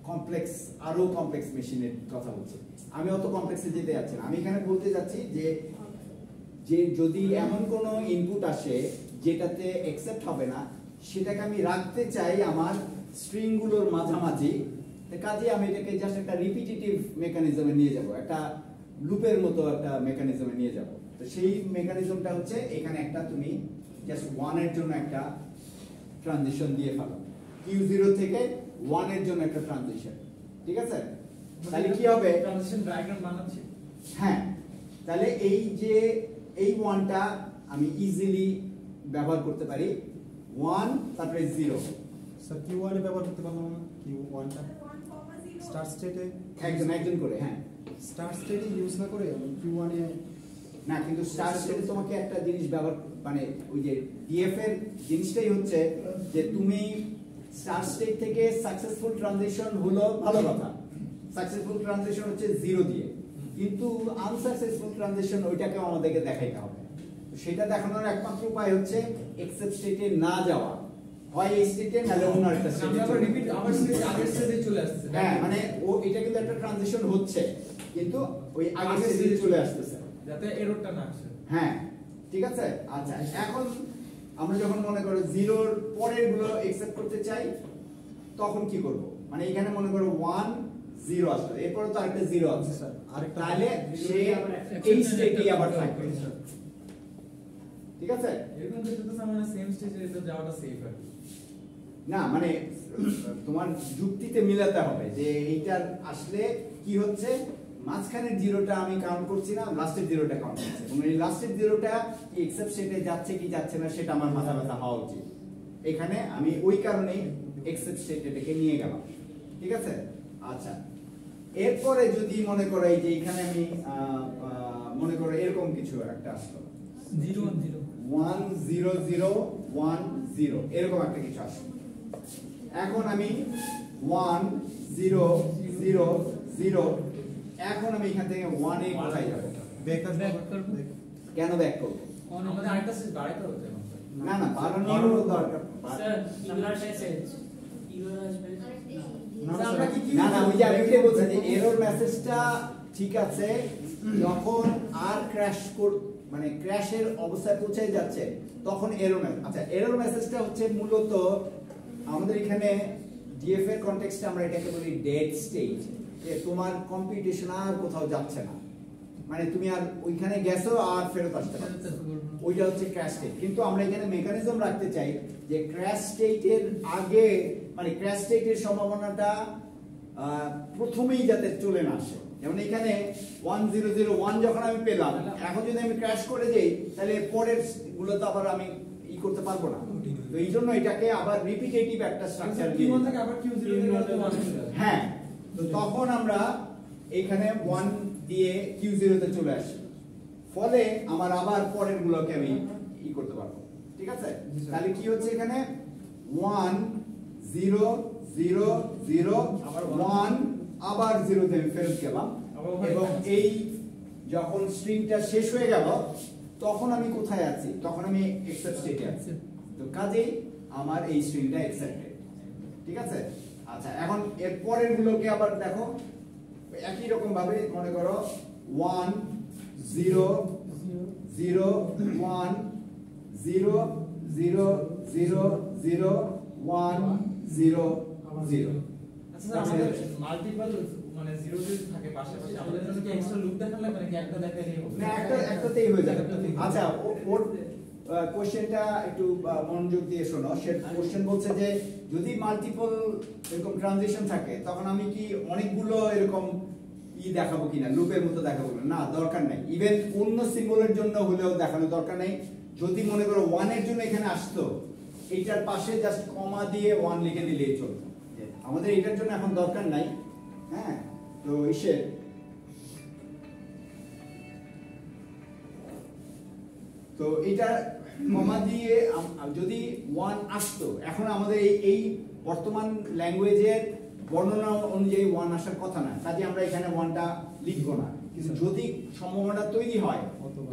কমপ্লেক্স, আরো কমপ্লেক্স মেশিনের কথা বলছি, আমি অত কমপ্লেক্সে যেতে যাচ্ছি না। আমি এখানে বলতে যাচ্ছি যে যদি এমন কোনো ইনপুট আসে যেটাতে অ্যাকসেপ্ট হবে না, সেটাকে আমি রাখতে চাই আমার স্ট্রিং গুলোর মাঝামাঝি, কাজে আমি এটাকে জাস্ট একটা রিপিটিটিভ মেকানিজমে নিয়ে যাব, একটা লুপের মতো একটা মেকানিজমে নিয়ে যাব। তো সেই মেকানিজমটা হচ্ছে এখানে একটা তুমি জাস্ট 1 এর জন্য একটা ট্রানজিশন দিয়ে ফেলো, Q0 থেকে 1 এর জন্য একটা ট্রানজিশন, ঠিক আছে? তাহলে কি হবে? ট্রানজিশন ডায়াগ্রাম বানাচ্ছি। হ্যাঁ, তাহলে এই যে এই 1টা আমি ইজিলি ব্যবহার করতে পারি, 1 তারপরে 0। স্যার Q1 এ ব্যবহার করতে পারলাম না, Q1টা স্টার্ট স্টেটে একজন করে, হ্যাঁ স্টার্ট স্টেটে ইউজ না করে Q1 এ না, কিন্তু স্টার স্টেটে তোমাকে একটা জিনিস ব্যবহার মানে ওই যে ডিএফ এর জিনিসটাই হচ্ছে যে তুমি স্টার স্টেট থেকে সাকসেসফুল ট্রানজিশন হলো ভালো কথা, সাকসেসফুল ট্রানজিশন হচ্ছে 0 দিয়ে, কিন্তু আনসাকসেসফুল ট্রানজিশন ওইটাকে আমাদেরকে দেখাইতে হবে। তো সেটা দেখানোর একমাত্র উপায় হচ্ছে এক্সেপ্ট স্টেটে না যাওয়া, হয় এই স্টেটে নাহলে অন্য একটা স্টেটে। আমরা রিপিট আবার স্টেজ আগের স্টেজে চলে আসছে। হ্যাঁ মানে এটা কিন্তু একটা ট্রানজিশন হচ্ছে, কিন্তু ওই আগের স্টেজে চলে আসতেছে যাতে এররটা না আসে। হ্যাঁ ঠিক আছে। আচ্ছা এখন আমরা যখন মনে করো 0 এর পরের গুলো অ্যাকসেপ্ট করতে চাই তখন কি করব? মানে এখানে মনে করো 1 0 আসবে, এরপর তো আরেকটা 0 আছে স্যার, আরেকটা তাহলে সে এই স্টেটে আবার থাকবে, ঠিক আছে? এরকম ক্ষেত্রে তো আমরা সেম স্টেজে যাওয়াটা সেফ আর কি। না মানে তোমার যুক্তিতে মিলাতে হবে যে এইটার আসলে কি হচ্ছে, মাঝখানের 0টা আমি কাউন্ট করছি না, লাস্টের 0টা কাউন্ট করছি, এবং এই লাস্টের 0টা কি এক্সেপ্ট স্টেটে যাচ্ছে কি যাচ্ছে না সেটা আমার মাথা ব্যথা হওয়া উচিত। এখানে আমি ওই কারণেই এক্সেপ্ট স্টেটটাকে নিয়ে গেলাম, ঠিক আছে? আচ্ছা এরপরে যদি মনে করো এই যে এখানে আমি মনে করো এরকম কিছু একটা আসলো 0 1 0 0 1 0 এরকম একটা কিছু আসলো। এখন আমি 1 0 0 0, এখন আমি এখান থেকে 1 এ কোথায় যাব? ব্যাক করব। কেন ব্যাক করব? আমাদের আরেকটা স্টেজ বাড়াইতে হবে এখন স্যার। না না বাড়ানোর দরকার স্যার ইউলার মেসেজ ইউলার আসবে না, স্যার, আমরা কি না না ওই যে আমি ওইটাই বলছি যে এরর মেসেজটা ঠিক আছে, যখন আর মানে ক্র্যাশের অবস্থায় পৌঁছে যাচ্ছে তখন এরর মেসেজ। আচ্ছা, এরর মেসেজটা হচ্ছে মূলত আমাদের এখানে ডিএফ এর কনটেক্সটে আমরা এটাকে বলি ডেড স্টেট, যে তোমার কম্পিউটেশন আর কোথাও যাচ্ছে না, মানে তুমি আর ওইখানে গেছো আর ফেরত আসতে পারছো না। ওইটা হচ্ছে ক্র্যাশ স্টেট। কিন্তু আমরা এখানে মেকানিজম রাখতে চাই যে ক্র্যাশ স্টেটের আগে, মানে ক্র্যাশ স্টেটের সম্ভাবনাটা প্রথমেই যাতে চলে না আসে। যেমন এখানে 1001 যখন আমি পেলাম, এখন যদি আমি ক্র্যাশ করে যাই তাহলে পরের গুলো তো আবার আমি করতে পারবো না। তো এই জন্য এটাকে আবার রিপিটেটিভ একটা স্ট্রাকচার দিয়ে Q1 থেকে আবার Q0 থেকে 1 চলে যাবে। হ্যাঁ, তো তখন আমরা এখানে 1 দিয়ে Q0 তে চলে আসি, ফলে আমার আবার পরের গুলোকে আমি করতে পারবো। ঠিক আছে, তাহলে কি হচ্ছে এখানে 1 0 0 0 আবার 1 আবার 0 তে আমি ফেরত গেলাম, এবং এই যখন স্ট্রিংটা শেষ হয়ে গেল তখন আমি কোথায় আছি? তখন আমি এক্সেপ্ট স্টেটে আছি। তো কাজেই আমার এই স্ট্রিংটা অ্যাকসেপ্টেড। ঠিক আছে, আচ্ছা এখন এর পরের গুলোকে আবার দেখো একই রকম ভাবে মনে করো 1 0 0 1 0 0 0 0 1 0 0। আচ্ছা স্যার, আমাদের মাল্টিপল মানে 0 0 থাকে পাশাপাশি, আমাদের জন্য কি এক্সট্রা লুপ দেখানো লাগবে নাকি একটা দেখালেই হবে? না, একটাতেই হয়ে যাবে। আচ্ছা, ওর কোশ্চেনটা একটু মনোযোগ দিয়ে শোনো। সে কোশ্চেন বলছে যে যদি মাল্টিপল এরকম ট্রানজিশন থাকে তখন আমি কি অনেকগুলো এরকম দেখাবো কিনা, লুপের মতো দেখাবো কিনা? না, দরকার নাই। ইভেন অন্য সিম্বলের জন্য হলেও দেখানো দরকার নাই। যদি মনে করো 1 এর জন্য এখানে আসতো, এইটার পাশে জাস্ট কমা দিয়ে 1 লিখে দিলেই চলতো। আমাদের এটার জন্য এখন দরকার নাই। হ্যাঁ, তো ইসে তো এটা কমা দিয়ে যদি 1 আসতো, এখন আমাদের এই বর্তমান ল্যাঙ্গুয়েজের বর্ণনা অনুযায়ী 1 আসার কথা না, কাজে আমরা এখানে 1টা লিখবো না। কিন্তু যদি সম্ভাবনা তৈরি হয়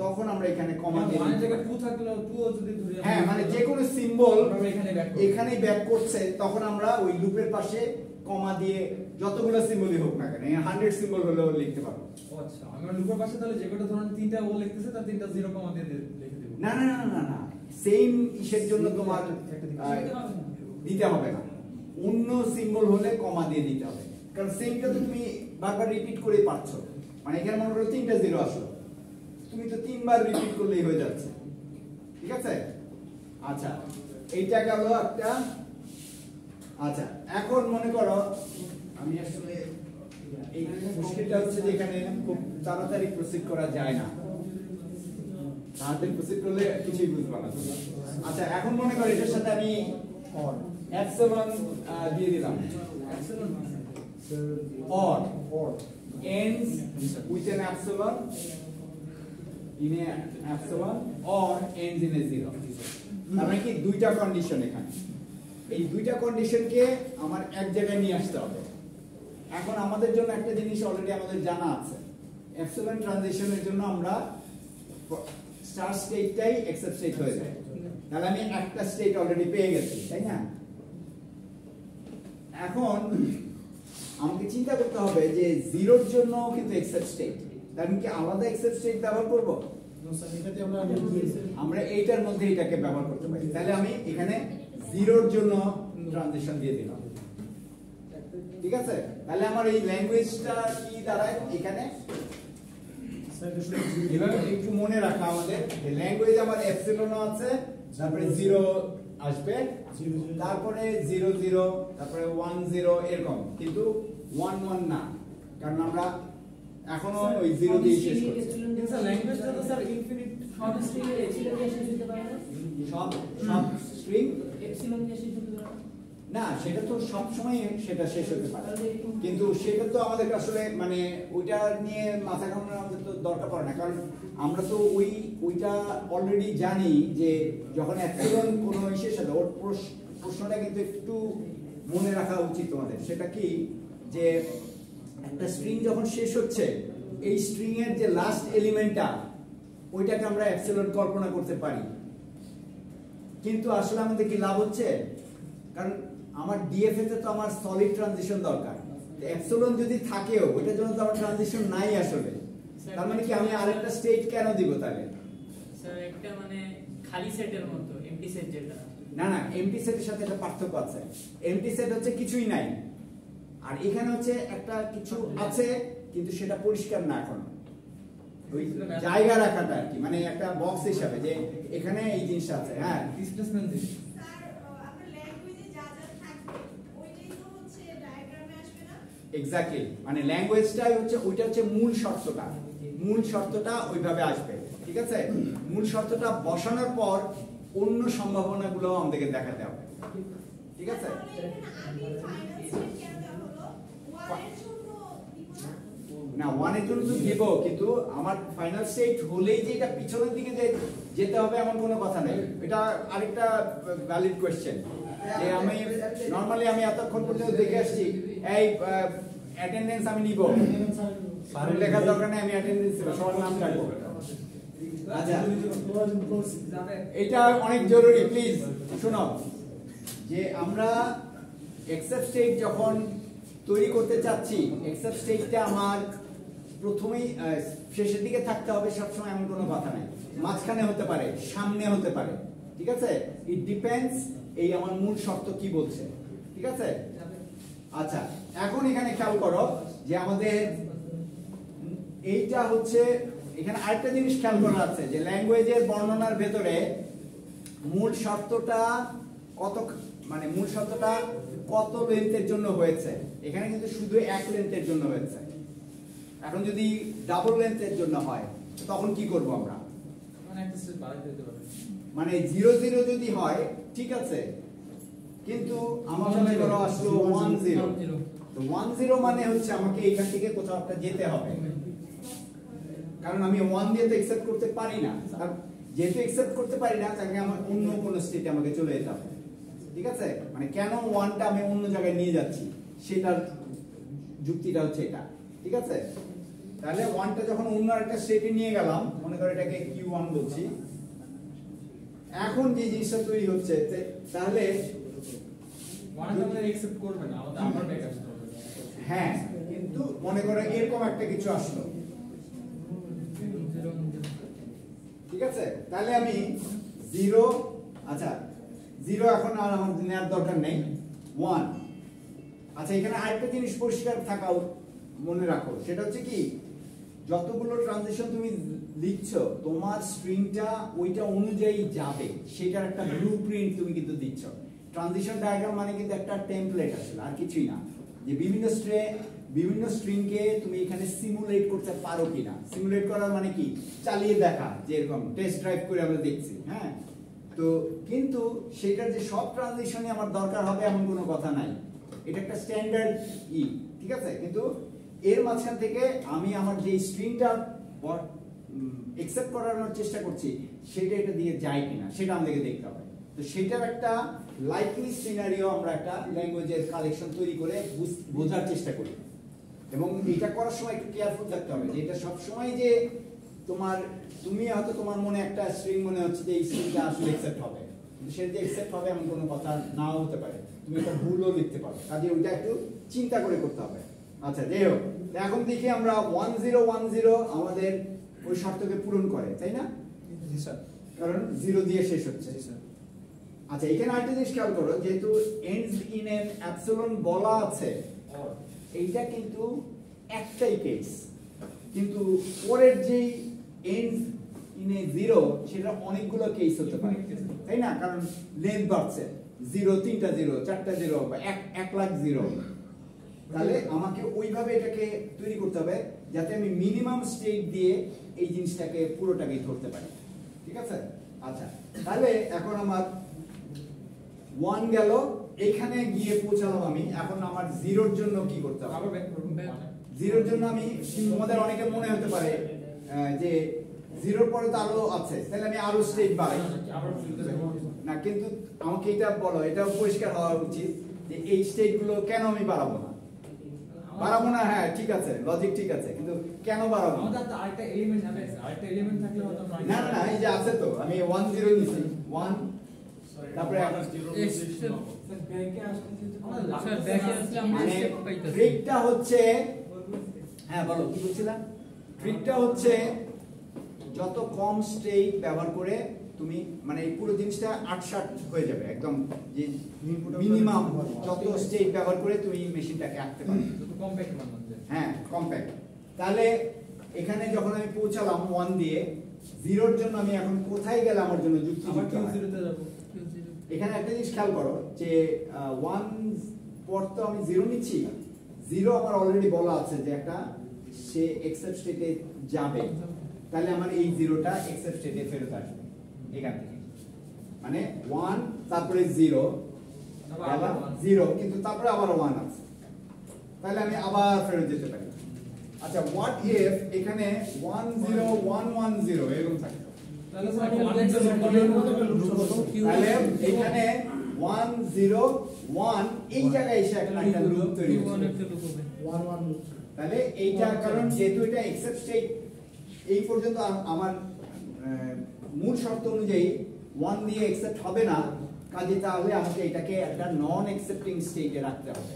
তখন আমরা এখানে কমা দিয়ে মানে জায়গায় 2 থাকলে 2 ও যদি ধরি, হ্যাঁ, মানে যে কোনো সিম্বল এখানেই এখানেই ব্যাক করছে তখন আমরা ওই লুপের পাশে কমা দিয়ে যতগুলো সিম্বলই হোক না কেন, 100 সিম্বল হলেও লিখতে পারবো। ও আচ্ছা, আমরা লুপের পাশে তাহলে যে কটা ধরুন 3টা ও লিখতেছে তার 3টা 0 কমা দিয়ে লিখে দেব। না না না না না, সেম ইসের জন্য তোমার দিতে হবে না, অন্য সিম্বল হলে কমা দিয়ে দিতে হবে, কারণ সেমটা তো তুমি বারবার রিপিট করেই পাচ্ছ। মানে এখানে মনে করো 3টা 0 আসলো, তুমি তো 3 বার রিপিট করলেই হয়ে যাচ্ছে। ঠিক আছে, আচ্ছা এইটা গেল একটা। আচ্ছা, এখন মনে করো আমি আসলে এই মুশকিলটা হচ্ছে যে এখানে খুব তাড়াতাড়ি প্রসিড করা যায় না, তাড়াতাড়ি প্রসিড করলে কিছুই বুঝবা না। আচ্ছা, এখন মনে করো এটার সাথে আমি এপসিলন দিয়ে দিলাম, or ends with an epsilon in a epsilon or ends in a 0। তার মানে কি দুইটা কন্ডিশন এখানে, এই দুইটা কন্ডিশনকে আমার এক জায়গায় নিয়ে আসতে হবে। এখন আমাদের জন্য একটা জিনিস অলরেডি আমাদের জানা আছে, এপসিলন ট্রানজিশনের জন্য আমরা স্টার স্টেটটাই এক্সেপ্ট স্টেট হয়ে যায়, তাহলে আমি একটা স্টেট অলরেডি পেয়ে গেছি, তাই না? এখন আমাকে চিন্তা করতে হবে যে 0 এর জন্য কিন্তু এক্সেপ্ট স্টেট, তার মানে কি আলাদা এক্সেপ্ট স্টেট ব্যবহার করব? আমরা এইটার মধ্যে এটাকে ব্যবহার করতে পারি। তাহলে আমি এখানে 0 এর জন্য ট্রানজিশন দিয়ে দিলাম। ঠিক আছে, তাহলে আমার এই ল্যাঙ্গুয়েজটা কি দাঁড়ায় এখানে? এভাবে একটু মনে রাখা আমাদের ল্যাঙ্গুয়েজ আমার এপসিলন আছে, তারপরে 0 আসবে, তারপরে 0 0, তারপরে 1 0 এরকম, কিন্তু 1 1 না, কারণ আমরা এখনো ওই 0 দিয়ে শেষ করছি। কিন্তু ল্যাঙ্গুয়েজটা তো স্যার ইনফিনিট, সব স্ট্রিং এর এপসিলন দিয়ে শেষ হতে পারে না? সব স্ট্রিং এপসিলন দিয়ে শেষ হতে পারে না, সেটা তো সব সময় সেটা শেষ হতে পারে, কিন্তু সেটা তো আমাদের আসলে মানে ওইটা নিয়ে মাথা ঘামানোর আমাদের তো দরকার পড়ে না, কারণ আমরা তো ওইটা অলরেডি জানি যে যখন এপসিলন কোনো ইসের সাথে, ওর প্রশ্নটা কিন্তু একটু মনে রাখা উচিত তোমাদের। সেটা কি যে একটা স্ট্রিং যখন শেষ হচ্ছে, এই স্ট্রিং এর যে লাস্ট এলিমেন্টটা ওইটাকে আমরা এপসিলন কল্পনা করতে পারি, কিন্তু আসলে আমাদের কি লাভ হচ্ছে? কারণ আমার ডিএফএ তে তো আমার সলিড ট্রানজিশন দরকার, এপসিলন যদি থাকেও ওইটার জন্য তো আমার ট্রানজিশন নাই আসলে, তার মানে কি আমি আরেকটা স্টেট কেন দিব তাহলে? স্যার একটা মানে খালি সেটের মতো এমটি সেট যেটা না না, এমটি সেটের সাথে একটা পার্থক্য আছে। এমটি সেট হচ্ছে কিছুই নাই, আর এখানে হচ্ছে একটা কিছু আছে কিন্তু সেটা পরিষ্কার না এখন, ওই জায়গা রাখাটা আর কি, মানে একটা বক্স হিসাবে যে এখানে এই জিনিসটা আছে। হ্যাঁ ডিসপ্লেসমেন্ট দিই এক্স্যাক্টলি, মানে ল্যাঙ্গুয়েজটাই হচ্ছে ওইটা হচ্ছে মূল শর্তটা, মূল শর্তটা ওইভাবে আসবে। ঠিক আছে, মূল শর্তটা বসানোর পর অন্য সম্ভাবনাগুলো আমাদেরকে দেখাতে হবে। ঠিক আছে, না ওয়ানের জন্য তো দিব, কিন্তু আমার ফাইনাল স্টেট হলেই যে এটা পিছনের দিকে যেতে হবে এমন কোনো কথা নেই। এটা আরেকটা ভ্যালিড কোয়েশ্চেন যে আমি নরমালি আমি এতক্ষণ পর্যন্ত দেখে আসছি এই অ্যাটেন্ডেন্স আমি নিব, লেখার দরকার নেই, আমি অ্যাটেন্ডেন্স দেব, সবার নাম রাখবো। আচ্ছা এটা অনেক জরুরি, প্লিজ শোনো, যে আমরা এক্সেপ্ট স্টেট যখন তৈরি করতে চাচ্ছি, এক্সেপ্ট স্টেটটা আমার প্রথমেই শেষের দিকে থাকতে হবে সবসময়, এমন কোনো কথা নাই, মাঝখানে হতে পারে, সামনে হতে পারে। ঠিক আছে, ইট ডিপেন্ডস এই আমার মূল শর্ত কি বলছে। ঠিক আছে, আচ্ছা এখন এখানে খেয়াল করো যে আমাদের এইটা হচ্ছে, এখানে আরেকটা জিনিস খেয়াল করা আছে যে ল্যাঙ্গুয়েজের বর্ণনার ভেতরে মূল শর্তটা কত, মানে মূল শর্তটা কত লেন্থের জন্য হয়েছে, এখানে কিন্তু শুধু এক লেন্থের জন্য হয়েছে। এখন যদি ডাবল লেন্থের জন্য হয় তখন কি করব আমরা? মানে একটা স্টেপ বাড়াইতে দিতে পারবে, মানে 0 যদি হয় ঠিক আছে, কিন্তু আমার মনে করো আসলো 10, তো 10 মানে হচ্ছে আমাকে এখান থেকে কোথাও একটা যেতে হবে, কারণ আমি 1 দিয়ে তো অ্যাকসেপ্ট করতে পারি না, আর যেহেতু অ্যাকসেপ্ট করতে পারি না তাহলে আমার অন্য কোন স্টেটে আমাকে চলে যেতে হবে। ঠিক আছে, মানে কেন 1টা আমি অন্য জায়গায় নিয়ে যাচ্ছি সেটার যুক্তিটা হচ্ছে এটা। ঠিক আছে, তাহলে 1টা যখন অন্য একটা স্টেটে নিয়ে গেলাম, মনে করো এটাকে Q1 বলছি, এখন যে জিনিসটা তৈরি হচ্ছে তাহলে ওয়ান আমাদের অ্যাকসেপ্ট করবে না, আমাদের আবার ব্যাক আসতে হবে। হ্যাঁ, কিন্তু মনে করো এরকম একটা কিছু আসলো, ঠিক আছে, তাহলে আমি 0, আচ্ছা 0 এখন আর আমার নেওয়ার দরকার নেই, 1। আচ্ছা এখানে আরেকটা জিনিস পরিষ্কার থাকা মনে রাখো, সেটা হচ্ছে কি যতগুলো ট্রানজিশন তুমি লিখছো তোমার স্ট্রিংটা ওইটা অনুযায়ী যাবে, সেটার একটা ব্লুপ্রিন্ট তুমি কিন্তু দিচ্ছ। ট্রানজিশন ডায়াগ্রাম মানে কিন্তু একটা টেমপ্লেট আসলে, আর কিছুই না, যে বিভিন্ন স্ট্রিংকে তুমি এখানে সিমুলেট করতে পারো কিনা। সিমুলেট করার মানে কি, চালিয়ে দেখা, যে এরকম টেস্ট ড্রাইভ করে আমরা দেখছি। হ্যাঁ, তো কিন্তু সেটার যে সব ট্রানজিশনে আমার দরকার হবে এমন কোনো কথা নাই, এটা একটা স্ট্যান্ডার্ড ঠিক আছে, কিন্তু এর মাঝখান থেকে আমি আমার যে স্ট্রিংটা অ্যাকসেপ্ট করানোর চেষ্টা করছি সেটা এটা দিয়ে যায় কিনা সেটা আমাদেরকে দেখতে হবে। তো সেটার একটা লাইকলি সিনারিও আমরা একটা ল্যাঙ্গুয়েজের কালেকশন তৈরি করে বোঝার চেষ্টা করি, এবং এটা করার সময় একটু কেয়ারফুল থাকতে হবে যে এটা সবসময় যে তুমি হয়তো তোমার মনে একটা স্ট্রিং মনে হচ্ছে যে এই স্ট্রিংটা আসলে অ্যাকসেপ্ট হবে, কিন্তু সেটা যে অ্যাকসেপ্ট হবে এমন কোনো কথা নাও হতে পারে, তুমি একটা ভুলও লিখতে পারো, কাজে ওইটা একটু চিন্তা করে করতে হবে। আচ্ছা যাই হোক, এখন দেখি আমরা 1010 আমাদের ওই শর্তকে পূরণ করে, তাই না? জি স্যার, কারণ 0 দিয়ে শেষ হচ্ছে। জি স্যার। আচ্ছা এখানে আরেকটা জিনিস খেয়াল করো, যেহেতু ends in an epsilon বলা আছে, এইটা কিন্তু একটাই কেস, কিন্তু পরের যেই ends in a 0 সেটা অনেকগুলো কেস হতে পারে, তাই না? কারণ লেন্থ বাড়ছে, 0 3টা 0 4টা 0 বা 1 লাখ 0, তাহলে আমাকে ওইভাবে এটাকে তৈরি করতে হবে যাতে আমি মিনিমাম স্টেট দিয়ে এই জিনিসটাকে পুরোটাকে ধরতে পারি। ঠিক আছে, আচ্ছা তাহলে এখন আমার 1 গেল, এখানে গিয়ে পৌঁছালাম আমি, এখন আমার 0-র জন্য কি করতে হবে? আবার ব্যাক করব। 0-র জন্য আমি, তোমাদের অনেকে মনে হতে পারে যে 0-র পরে তো আরো আছে, তাহলে আমি আরো স্টেট বাড়াই আবার ফিরতে যাব না, কিন্তু আমাকে এটা বলো, এটাও পরিষ্কার হওয়া উচিত যে এই স্টেটগুলো কেন আমি বাড়াবো না? হ্যাঁ ঠিক আছে, লজিক ঠিক আছে, কিন্তু কেন বাড়াবো না? আমাদের তো আরেকটা এলিমেন্ট আছে, আরেকটা এলিমেন্ট থাকলে হয়তো আমরা না না, এই যে আছে তো, আমি 10 নিছি, 1 তারপরে মানে ব্রেকটা হচ্ছে, হ্যাঁ বলো কি বলছিলাম? ট্রিকটা হচ্ছে যত কম স্টেট ব্যবহার করে তুমি মানে এই পুরো জিনিসটা ৮-৬০ হয়ে যাবে একদম, যে মিনিমাম যত স্টেট ব্যবহার করে তুমি মেশিনটাকে আঁকতে পারো, যত কম্প্যাক্ট বানানো যায়। হ্যাঁ কম্প্যাক্ট। তাহলে এখানে যখন আমি পৌঁছালাম 1 দিয়ে, 0-র জন্য আমি এখন কোথায় গেলে আমার জন্য যুক্তি আবার যুক্ত হয়? Q0 তে যাব। এখানে একটা জিনিস খেয়াল করো যে 1 পর তো আমি 0 নিচ্ছি, 0 আমার অলরেডি বলা আছে যে একটা সে এক্সেপ্ট স্টেটে যাবে, তাহলে আমার এই 0টা এক্সেপ্ট স্টেটে ফেরত আসবে এখান থেকে, মানে 1 তারপরে 0 আবার 0 কিন্তু তারপরে আবার 1 আছে, তাহলে আমি আবার ফেরত যেতে পারি। আচ্ছা হোয়াট ইফ এখানে 10110 এরকম থাকে, তাহলে স্যার 1 এর মতো একটা লুপ করব। তাহলে এখানে 101 এই জায়গায় এসে একটা লুপ তৈরি Q1 হচ্ছে। একটা লুপ হবে। তাহলে এইটা কারণ যেহেতু এটা এক্সেপ্ট স্টেট এই পর্যন্ত আমার মূল শর্ত অনুযায়ী 1 দিয়ে এক্সেপ্ট হবে না, কাজে তাহলে আমাকে এটাকে একটা নন এক্সেপ্টিং স্টেটে রাখতে হবে।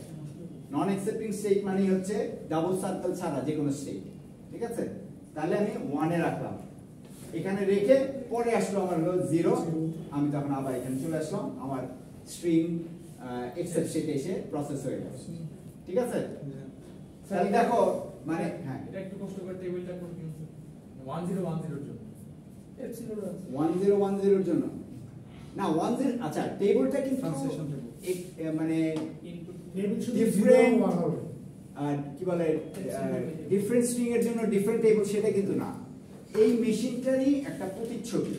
নন এক্সেপ্টিং স্টেট মানে হচ্ছে ডাবল সার্কেল ছাড়া যে কোনো স্টেট, ঠিক আছে? তাহলে আমি 1 এ রাখলাম, এখানে রেখে পরে আসলো আমার হলো 0, আমি তখন আবার এখানে চলে আসলাম, আমার স্ট্রিং এক্সেপ্ট স্টেটে এসে প্রসেস হয়ে গেল, ঠিক আছে? তাহলে দেখো মানে হ্যাঁ এটা একটু কষ্ট করে টেবিলটা করে দিন স্যার। 1010 এর জন্য। 1010 এর জন্য না 10 আচ্ছা টেবিলটা কিন্তু Translation table। মানে ইনপুট ডিফারেন্ট কি বলে ডিফারেন্ট স্ট্রিং এর জন্য ডিফারেন্ট টেবিল সেটা কিন্তু না, এই মেশিনটারই একটা প্রতিচ্ছবি,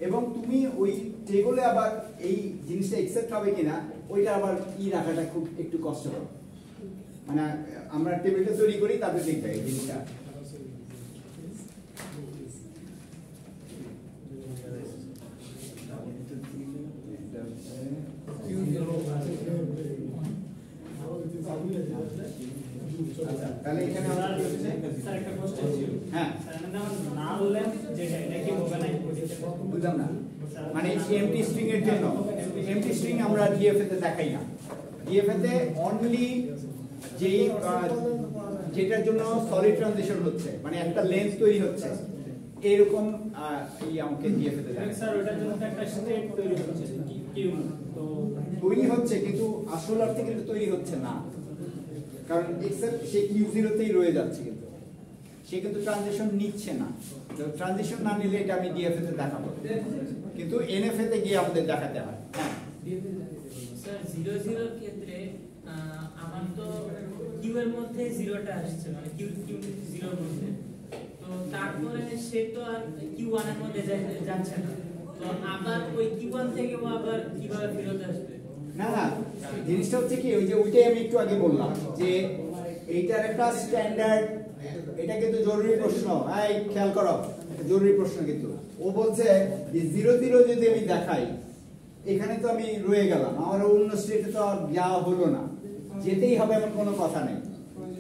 এবং তুমি ওই টেবিলে আবার এই জিনিসটা অ্যাকসেপ্ট হবে কিনা ওইটা আবার কি রাখাটা খুব একটু কষ্টকর, মানে আমরা টেবিলটা তৈরি করি তারপরে দেখবে এই জিনিসটা। আচ্ছা তাহলে এখানে আমরা কি হচ্ছে? স্যার একটা কোশ্চেন ছিল। হ্যাঁ স্যার মানে আমার নাল লেন্থ যেটা এটা কি হবে না বুঝলাম না, মানে এমটি স্ট্রিং এর জন্য এমটি স্ট্রিং আমরা ডিএফএ তে দেখাই না, ডিএফএ তে অনলি যেই যেটার জন্য সলিড ট্রানজিশন হচ্ছে মানে একটা লেন্থ তৈরি হচ্ছে এরকম এই আমাকে ডিএফএ তে দেখায়। স্যার ওটার জন্য তো একটা স্টেট তৈরি হচ্ছে কিউ, তো তৈরি হচ্ছে কিন্তু আসল অর্থে কিন্তু তৈরি হচ্ছে না, কারণ এক্সেপ্ট সে Q0 তেই রয়ে যাচ্ছে, কিন্তু সে কিন্তু ট্রানজিশন নিচ্ছে না, তো ট্রানজিশন না নিলে এটা আমি ডিএফএ তে দেখাবো, কিন্তু এনএফএ তে গিয়ে আমাদের দেখাতে হয়। হ্যাঁ স্যার 00 এর ক্ষেত্রে আমার তো কিউ এর মধ্যে 0টা আসছে, মানে কিউ 0 এর মধ্যে, তো তারপরে সে তো আর কিউ1 এর মধ্যে যাচ্ছে না, তো আবার ওই কিউ1 থেকে ও আবার কিভাবে ফেরত আসবে? না না জিনিসটা হচ্ছে কি ওই যে ওইটাই আমি একটু আগে বললাম যে এইটার একটা স্ট্যান্ডার্ড, এটা কিন্তু জরুরি প্রশ্ন, এই খেয়াল করো এটা জরুরি প্রশ্ন, কিন্তু ও বলছে যে 00 যদি আমি দেখাই এখানে তো আমি রয়ে গেলাম, আমার অন্য স্টেটে তো আর যাওয়া হলো না, যেতেই হবে এমন কোনো কথা নেই,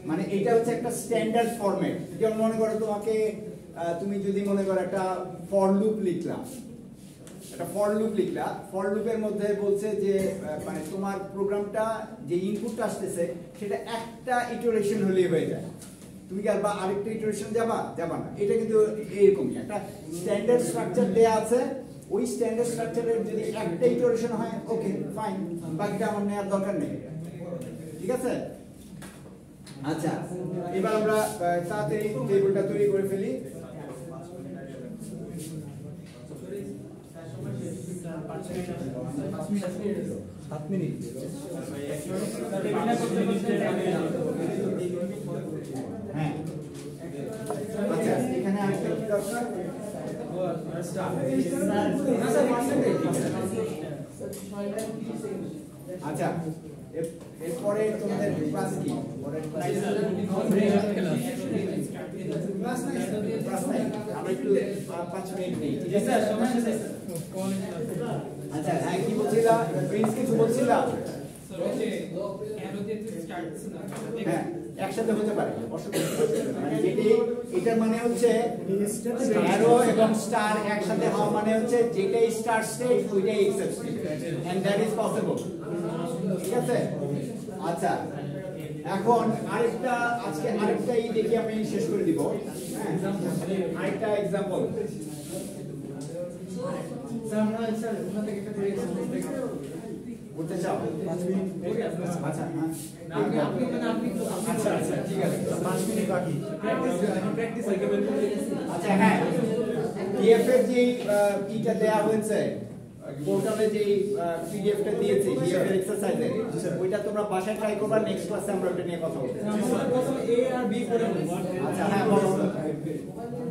মানে এটা হচ্ছে একটা স্ট্যান্ডার্ড ফরম্যাট। যেমন মনে করো তোমাকে তুমি যদি মনে করো একটা ফর লুপ লিখলাম, একটা ফর লুপ লিখলা, ফর লুপের মধ্যে বলছে যে মানে তোমার প্রোগ্রামটা যে ইনপুটটা আসতেছে সেটা একটা ইটারেশন হলেই হয়ে যায়, তুমি কি আর বা আরেকটা ইটারেশন যাবা না, এটা কিন্তু এরকমই একটা স্ট্যান্ডার্ড স্ট্রাকচার দেয়া আছে, ওই স্ট্যান্ডার্ড স্ট্রাকচারের যদি একটা ইটারেশন হয় ওকে ফাইন, বাকিটা আমার নেওয়ার দরকার নেই, ঠিক আছে? আচ্ছা এবার আমরা তাড়াতাড়ি টেবিলটা তৈরি করে ফেলি। সাত মিনিট হ্যাঁ আচ্ছা এখানে আরেকটা কি দরকার? আচ্ছা এরপরে তোমাদের ক্লাস কি? আমরা একটু 5 মিনিট নেই, ঠিক আছে? আচ্ছা হ্যাঁ কি বলছিলা প্রিন্স, কিছু বলছিলা? হ্যাঁ একসাথে হতে পারে, মানে যেটি এটার মানে হচ্ছে অ্যারো এবং স্টার একসাথে হওয়া মানে হচ্ছে যেটাই স্টার স্টেট ওইটাই accept state, and that is possible, ঠিক আছে? আচ্ছা এখন আরেকটা আজকে আরেকটাই দেখি আমি শেষ করে দিব। হ্যাঁ, আরেকটা एग्जांपल স্যার আমরা স্যার ওখান থেকে একটা বলতে চাও? 5 মিনিট আচ্ছা, হ্যাঁ। আপনি আচ্ছা আচ্ছা ঠিক আছে, 5 মিনিট বাকি। প্র্যাকটিস হয়ে গেল। আচ্ছা হ্যাঁ, ডিএফ এর যে ইটা দেয়া হয়েছে পোর্টালে যে পিডিএফটা দিয়েছি ডিএফ এর এক্সারসাইজে, ওইটা তোমরা বাসায় ট্রাই করবা, নেক্সট ক্লাসে আমরা ওটা নিয়ে কথা বলবো। আমরা প্রথমে এ আর বি করে নেব। আচ্ছা হ্যাঁ বলো।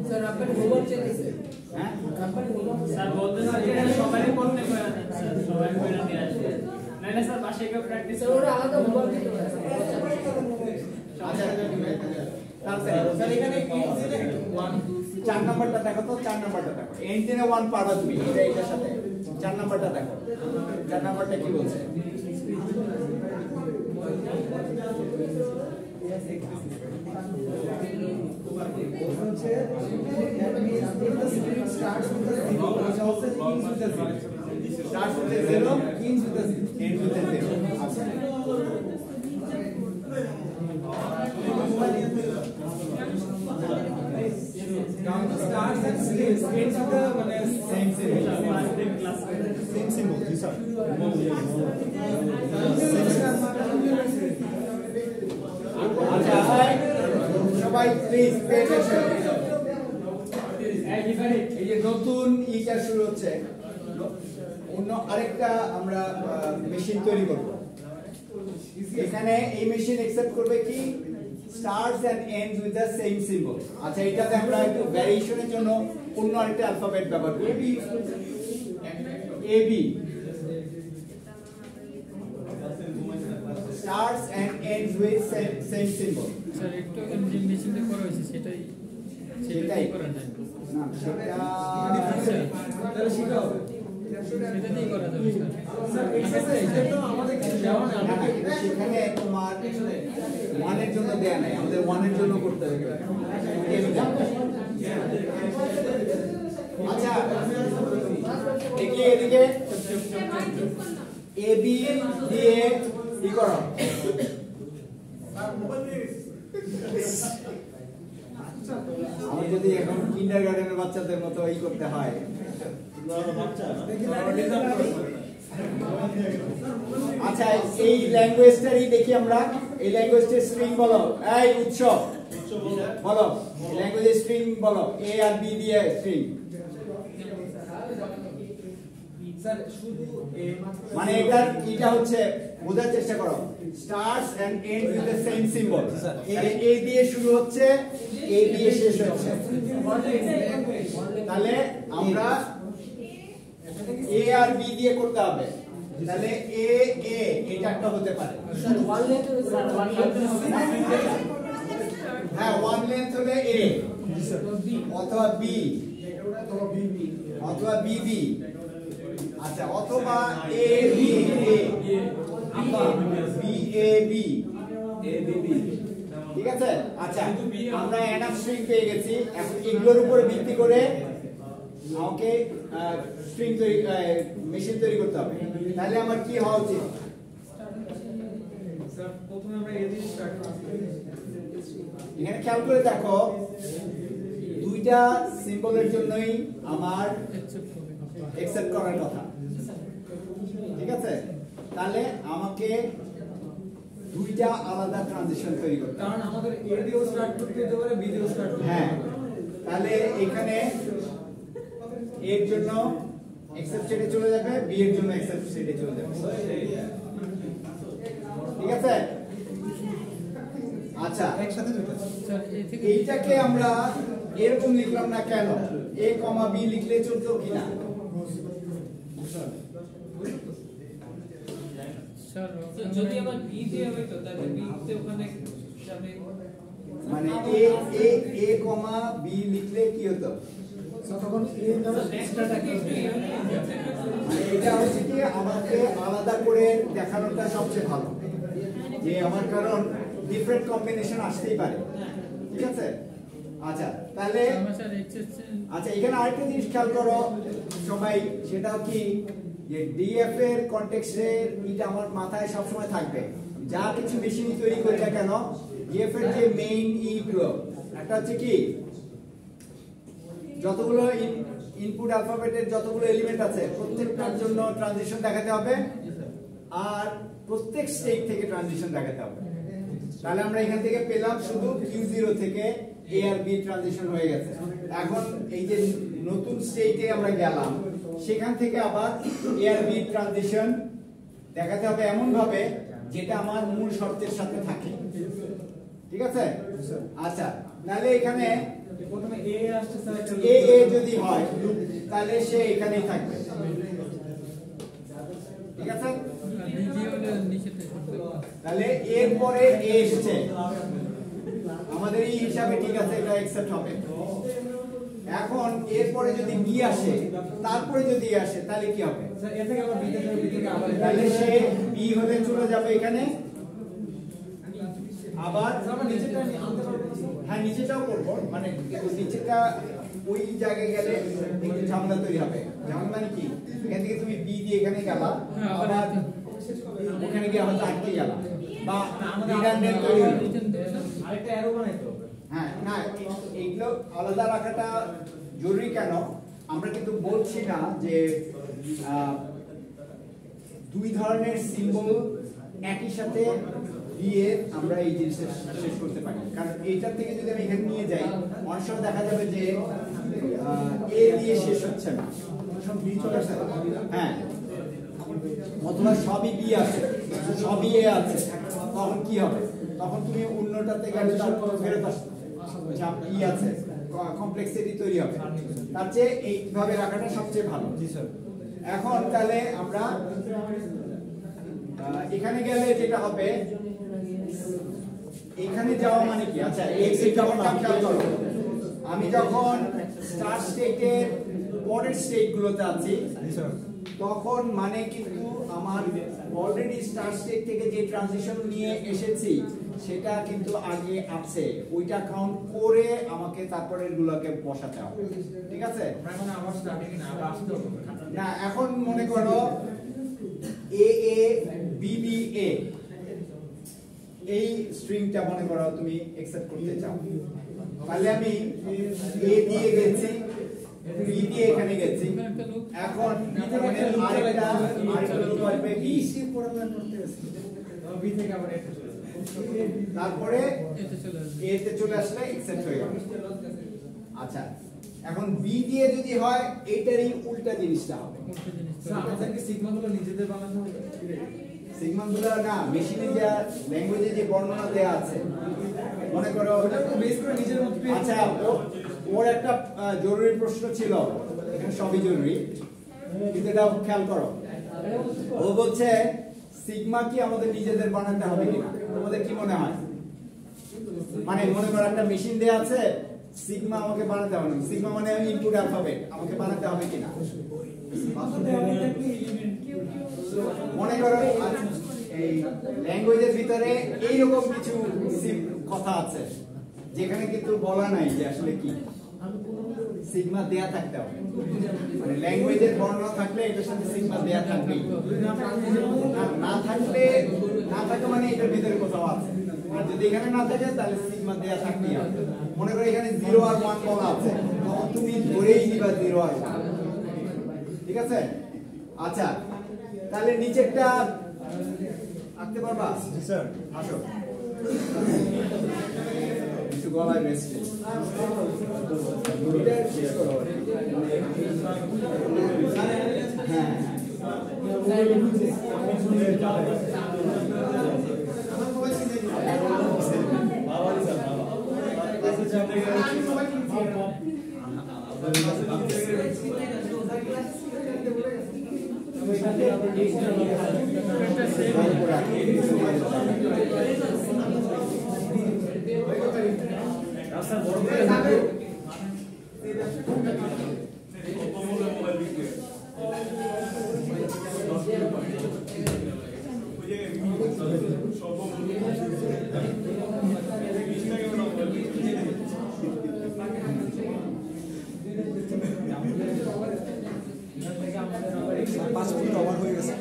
স্যার আপনার হোমওয়ার্ক চাইতেছে হ্যাঁ আপনার হোমওয়ার্ক স্যার বলতেছে যে এটা সবাই করতে পারে না স্যার, সবাই করে নিয়ে আসবে না না স্যার বাসায় কেউ প্র্যাকটিস স্যার ওরা আলাদা হোমওয়ার্ক দিতে পারে আচ্ছা স্যার এখানে কি ছিল 1 4 নাম্বারটা দেখো তো, 4 নাম্বারটা দেখো। এন্ড 1 পারবা তুমি এটার সাথে। 4 নাম্বারটা দেখো, 4 নাম্বারটা কি বলছে? Starts with a 0, ends with a 0, ends with a 0. আচ্ছা starts and ends with the মানে same symbol. Same symbol, জি স্যার। আচ্ছা সবাই প্লিজ পে অ্যাটেনশন। এই যে নতুন ইটা শুরু হচ্ছে, অন্য আরেকটা আমরা মেশিন তৈরি করব। এখানে এই মেশিন একসেপ্ট করবে কি starts and ends with the same symbol. আচ্ছা এটাতে আমরা একটু ভ্যারিয়েশনের জন্য অন্য আরেকটা অ্যালফাবেট ব্যবহার করব, A B. starts and ends with same symbol. Sir একটু যে মেশিনটা করা হয়েছে সেটাই সেটাই করা যায় না সেটা তাহলে শিখাও। সেটাতেই করা যাবে স্যার। স্যার এক্সারসাইজ তো আমাদের কিছু দেওয়া না। না, না, সেখানে তোমার 1 এর জন্য দেয়া নাই, আমাদের 1 এর জন্য করতে হবে। আচ্ছা দেখি এদিকে এ বি দিয়ে কি করো? আমি যদি এখন কিন্ডারগার্টেনের বাচ্চাদের মতো এই করতে হয়, আচ্ছা এই ল্যাঙ্গুয়েজটারই দেখি আমরা। এই ল্যাঙ্গুয়েজটার স্ট্রিং বলো, এই উৎসব বলো ল্যাঙ্গুয়েজের স্ট্রিং বলো, এ আর বি দিয়ে স্ট্রিং। স্যার শুধু এ মানে এটা হচ্ছে বোঝার চেষ্টা করো, starts and ends with the same symbol. A দিয়ে শুরু হচ্ছে, এ দিয়ে শেষ হচ্ছে। তাহলে আমরা এ আর বি দিয়ে করতে হবে। তাহলে এ এ এটা একটা হতে পারে। Sir one letter sir one হ্যাঁ ওয়ান লেন্থ হলে এ অথবা বি অথবা বি বি। আচ্ছা অথবা এ বি এ অথবা B A B A B B. ঠিক আছে? আচ্ছা আমরা এনাফ স্ট্রিং পেয়ে গেছি। এখন এগুলোর উপর ভিত্তি করে আমাকে স্ট্রিং তৈরি মেশিন তৈরি করতে হবে। তাহলে আমার কি হওয়া উচিত? স্যার প্রথমে আমরা এ দিয়ে স্টার্ট করব। এখানে খেয়াল করে দেখো, দুইটা সিম্বলের জন্যই আমার একসেপ্ট করার কথা। ঠিক আছে? তাহলে আমাকে দুইটা আলাদা ট্রানজিশন তৈরি করতে হবে। কারণ আমাদের এ দিয়েও স্টার্ট করতে হতে পারে, বি দিয়েও স্টার্ট করতে হ্যাঁ, হতে পারে। তাহলে এখানে এর জন্য একসেপ্ট সেটে চলে যাবে, বি এর জন্য একসেপ্ট সেটে চলে যাবে। ঠিক আছে? আচ্ছা একসাথে দুটো। স্যার এই থেকে এইটাকে আমরা এরকম লিখলাম না কেন? এ কমা বি লিখলে চলতো কিনা? স্যার যদি আবার বি দিয়ে হবে তো তাহলে বি তে ওখানে যাবে মানে এ এ এ কমা বি লিখলে কি হতো? তখন এক্সট্রাটা কি মানে এটা হচ্ছে কি আমাকে আলাদা করে দেখানোটা সবচেয়ে ভালো, যে আমার কারণ ডিফারেন্ট কম্বিনেশন আসতেই পারে। ঠিক আছে? আচ্ছা তাহলে স্যার এক্সেস আচ্ছা এখানে আরেকটা জিনিস খেয়াল করো সবাই, সেটাও কি যে ডিএফ এর কনটেক্সটে এটা আমার মাথায় সব সময় থাকবে। যা কিছু মেশিনই তৈরি করি না কেন, ইএফ এর যে মেইন গুলো, একটা হচ্ছে কি যতগুলো ইনপুট অ্যালফাবেটের যতগুলো এলিমেন্ট আছে প্রত্যেকটার জন্য ট্রানজিশন দেখাতে হবে, আর প্রত্যেক স্টেট থেকে ট্রানজিশন দেখাতে হবে। তাহলে আমরা এখান থেকে পেলাম শুধু Q0 থেকে A আর B ট্রানজিশন হয়ে গেছে। এখন এই যে নতুন স্টেটে আমরা গেলাম, সেখান থেকে আবার A আর B ট্রানজিশন দেখাতে হবে এমন ভাবে যেটা আমার মূল শর্তের সাথে থাকে। ঠিক আছে? আচ্ছা, তাহলে এখানে প্রথমে এ আসছে স্যার, A যদি হয় তাহলে সে এখানেই থাকবে। ঠিক আছে? নিচে হলে নিচে তাহলে এর পরে A এসেছে, আমাদের এই হিসাবে ঠিক আছে, এটা অ্যাকসেপ্ট হবে। এখন এর পরে যদি B আসে, তারপরে যদি A আসে তাহলে কি হবে? স্যার এ থেকে আবার বি থেকে, বি থেকে আবার তাহলে সে B হলে চলে যাবে এখানে, আবার আমরা নিচেটা আনতে পারবো না স্যার? হ্যাঁ নিচেটাও করবো, মানে নিচেটা ওই জায়গায় গেলে একটু ঝামেলা তৈরি হবে। ঝামেলা মানে কি, এখান থেকে তুমি B দিয়ে এখানে গেলা, আবার ওখানে গিয়ে হয়তো আটকে গেলা, বা রিডান্ডেন্ট তৈরি হলো। আরেকটা অ্যারো বানাইতে হবে। হ্যাঁ, না এইগুলো আলাদা রাখাটা জরুরি কেন, আমরা কিন্তু বলছি না যে দুই ধরনের সিম্বল একই সাথে দিয়ে আমরা এই জিনিসটা শেষ করতে পারি। কারণ এইটার থেকে যদি আমি এখানে নিয়ে যাই, অনেক সময় দেখা যাবে যে এ দিয়ে শেষ হচ্ছে না, সব বি চলে আসছে। হ্যাঁ, অথবা সবই বি আছে, সবই এ আছে, তখন কি হবে? তখন তুমি অন্যটাতে গেলে তারপর ফেরত আসবে, ই আছে, কমপ্লেক্সিটি তৈরি হবে। তার চেয়ে এইভাবে রাখাটা সবচেয়ে ভালো। জি স্যার। এখন তাহলে আমরা এখানে গেলে যেটা হবে, এখানে যাওয়া মানে কি? আচ্ছা, আমি যখন স্টার্ট স্টেটের পরের স্টেট গুলোতে আছি, জি স্যার। তখন মানে কিন্তু আমার অলরেডি স্টার্ট স্টেট থেকে যে ট্রানজিশন নিয়ে এসেছি সেটা কিন্তু আগে আছে, ওইটা কাউন্ট করে আমাকে তারপরে এগুলোকে বসাতে হবে। ঠিক আছে? আমরা এখন আবার স্টার্টিং না, আবার আসতে হবে না, এখন মনে করো এ এ বি বি এ, এই স্ট্রিংটা মনে করো তুমি অ্যাকসেপ্ট করতে চাও, তাহলে আমি এ দিয়ে গেছি, বি দিয়ে এখানে গেছি, এখন আরেকটা লোক আসবে বি, বি থেকে আবার এতে চলে যাবে। তারপরে এতে চলে আসবে। এ তে চলে আসলে অ্যাকসেপ্ট হয়ে যাবে। আচ্ছা, এখন বি দিয়ে যদি হয় এইটারই উল্টা জিনিসটা হবে। উল্টো জিনিস স্যার আমাদের কি সিগমা গুলো নিজেদের বানাতে হবে? সিগমা গুলো না, মেশিনে যা ল্যাঙ্গুয়েজে যে বর্ণনা দেয়া আছে, মনে করো ওটা তো বেস করে নিজের মধ্যে আচ্ছা, ওর একটা জরুরি প্রশ্ন ছিল, এখানে সবই জরুরি, কিন্তু এটা খেয়াল করো। ও বলছে সিগমা কি আমাদের নিজেদের বানাতে হবে কিনা? তোমাদের কি মনে হয়? মানে মনে করো একটা মেশিন দেয়া আছে, সিগমা আমাকে বানাতে হবে না, সিগমা মানে ইনপুট অ্যালফাবেট, আমাকে বানাতে হবে কিনা? মনে করো এই ল্যাঙ্গুয়েজের ভিতরে এইরকম কিছু কথা আছে যেখানে কিন্তু বলা নাই যে আসলে কি সিগমা দেয়া থাকতে হবে, মানে ল্যাঙ্গুয়েজের বর্ণনা থাকলে এটার সাথে সিগমা দেয়া থাকবে, না থাকলে মানে এটার ভিতরে কোথাও আছে, আর যদি এখানে না থাকে তাহলে সিগমা দেয়া থাকবেই হবে। মনে করো এখানে 0 আর 1 বলা আছে, তখন তুমি ধরেই দিবা 0 আর 1। ঠিক আছে? আচ্ছা, তাহলে নিচেরটা আঁকতে পারবা? জি স্যার। আসো, একটু গলায় বেশি হ্যাঁ, পাঁচ মিনিট ওভার হয়ে গেছে।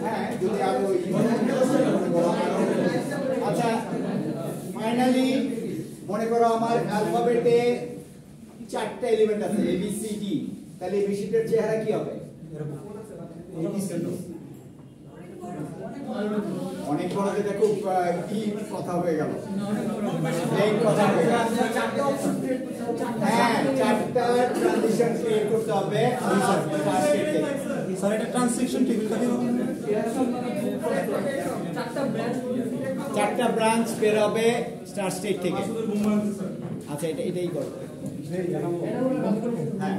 হ্যাঁ যদি আরো আচ্ছা ফাইনালি মনে করো আমার অ্যালফাবেটে 4টা এলিমেন্ট আছে এ বি সি ডি, তাহলে এবিসিডির চেহারা কি হবে? অনেক বড়, যেটা খুব কি কথা হয়ে গেল, এই কথা হয়ে গেল। হ্যাঁ 4টা ট্রানজিশন ক্রিয়েট করতে হবে স্যার এটা ট্রানজেকশন টেবিলটা কি হবে? 4টা ব্রাঞ্চ বের হবে স্টার স্টেট থেকে। আচ্ছা এটাই করো। হ্যাঁ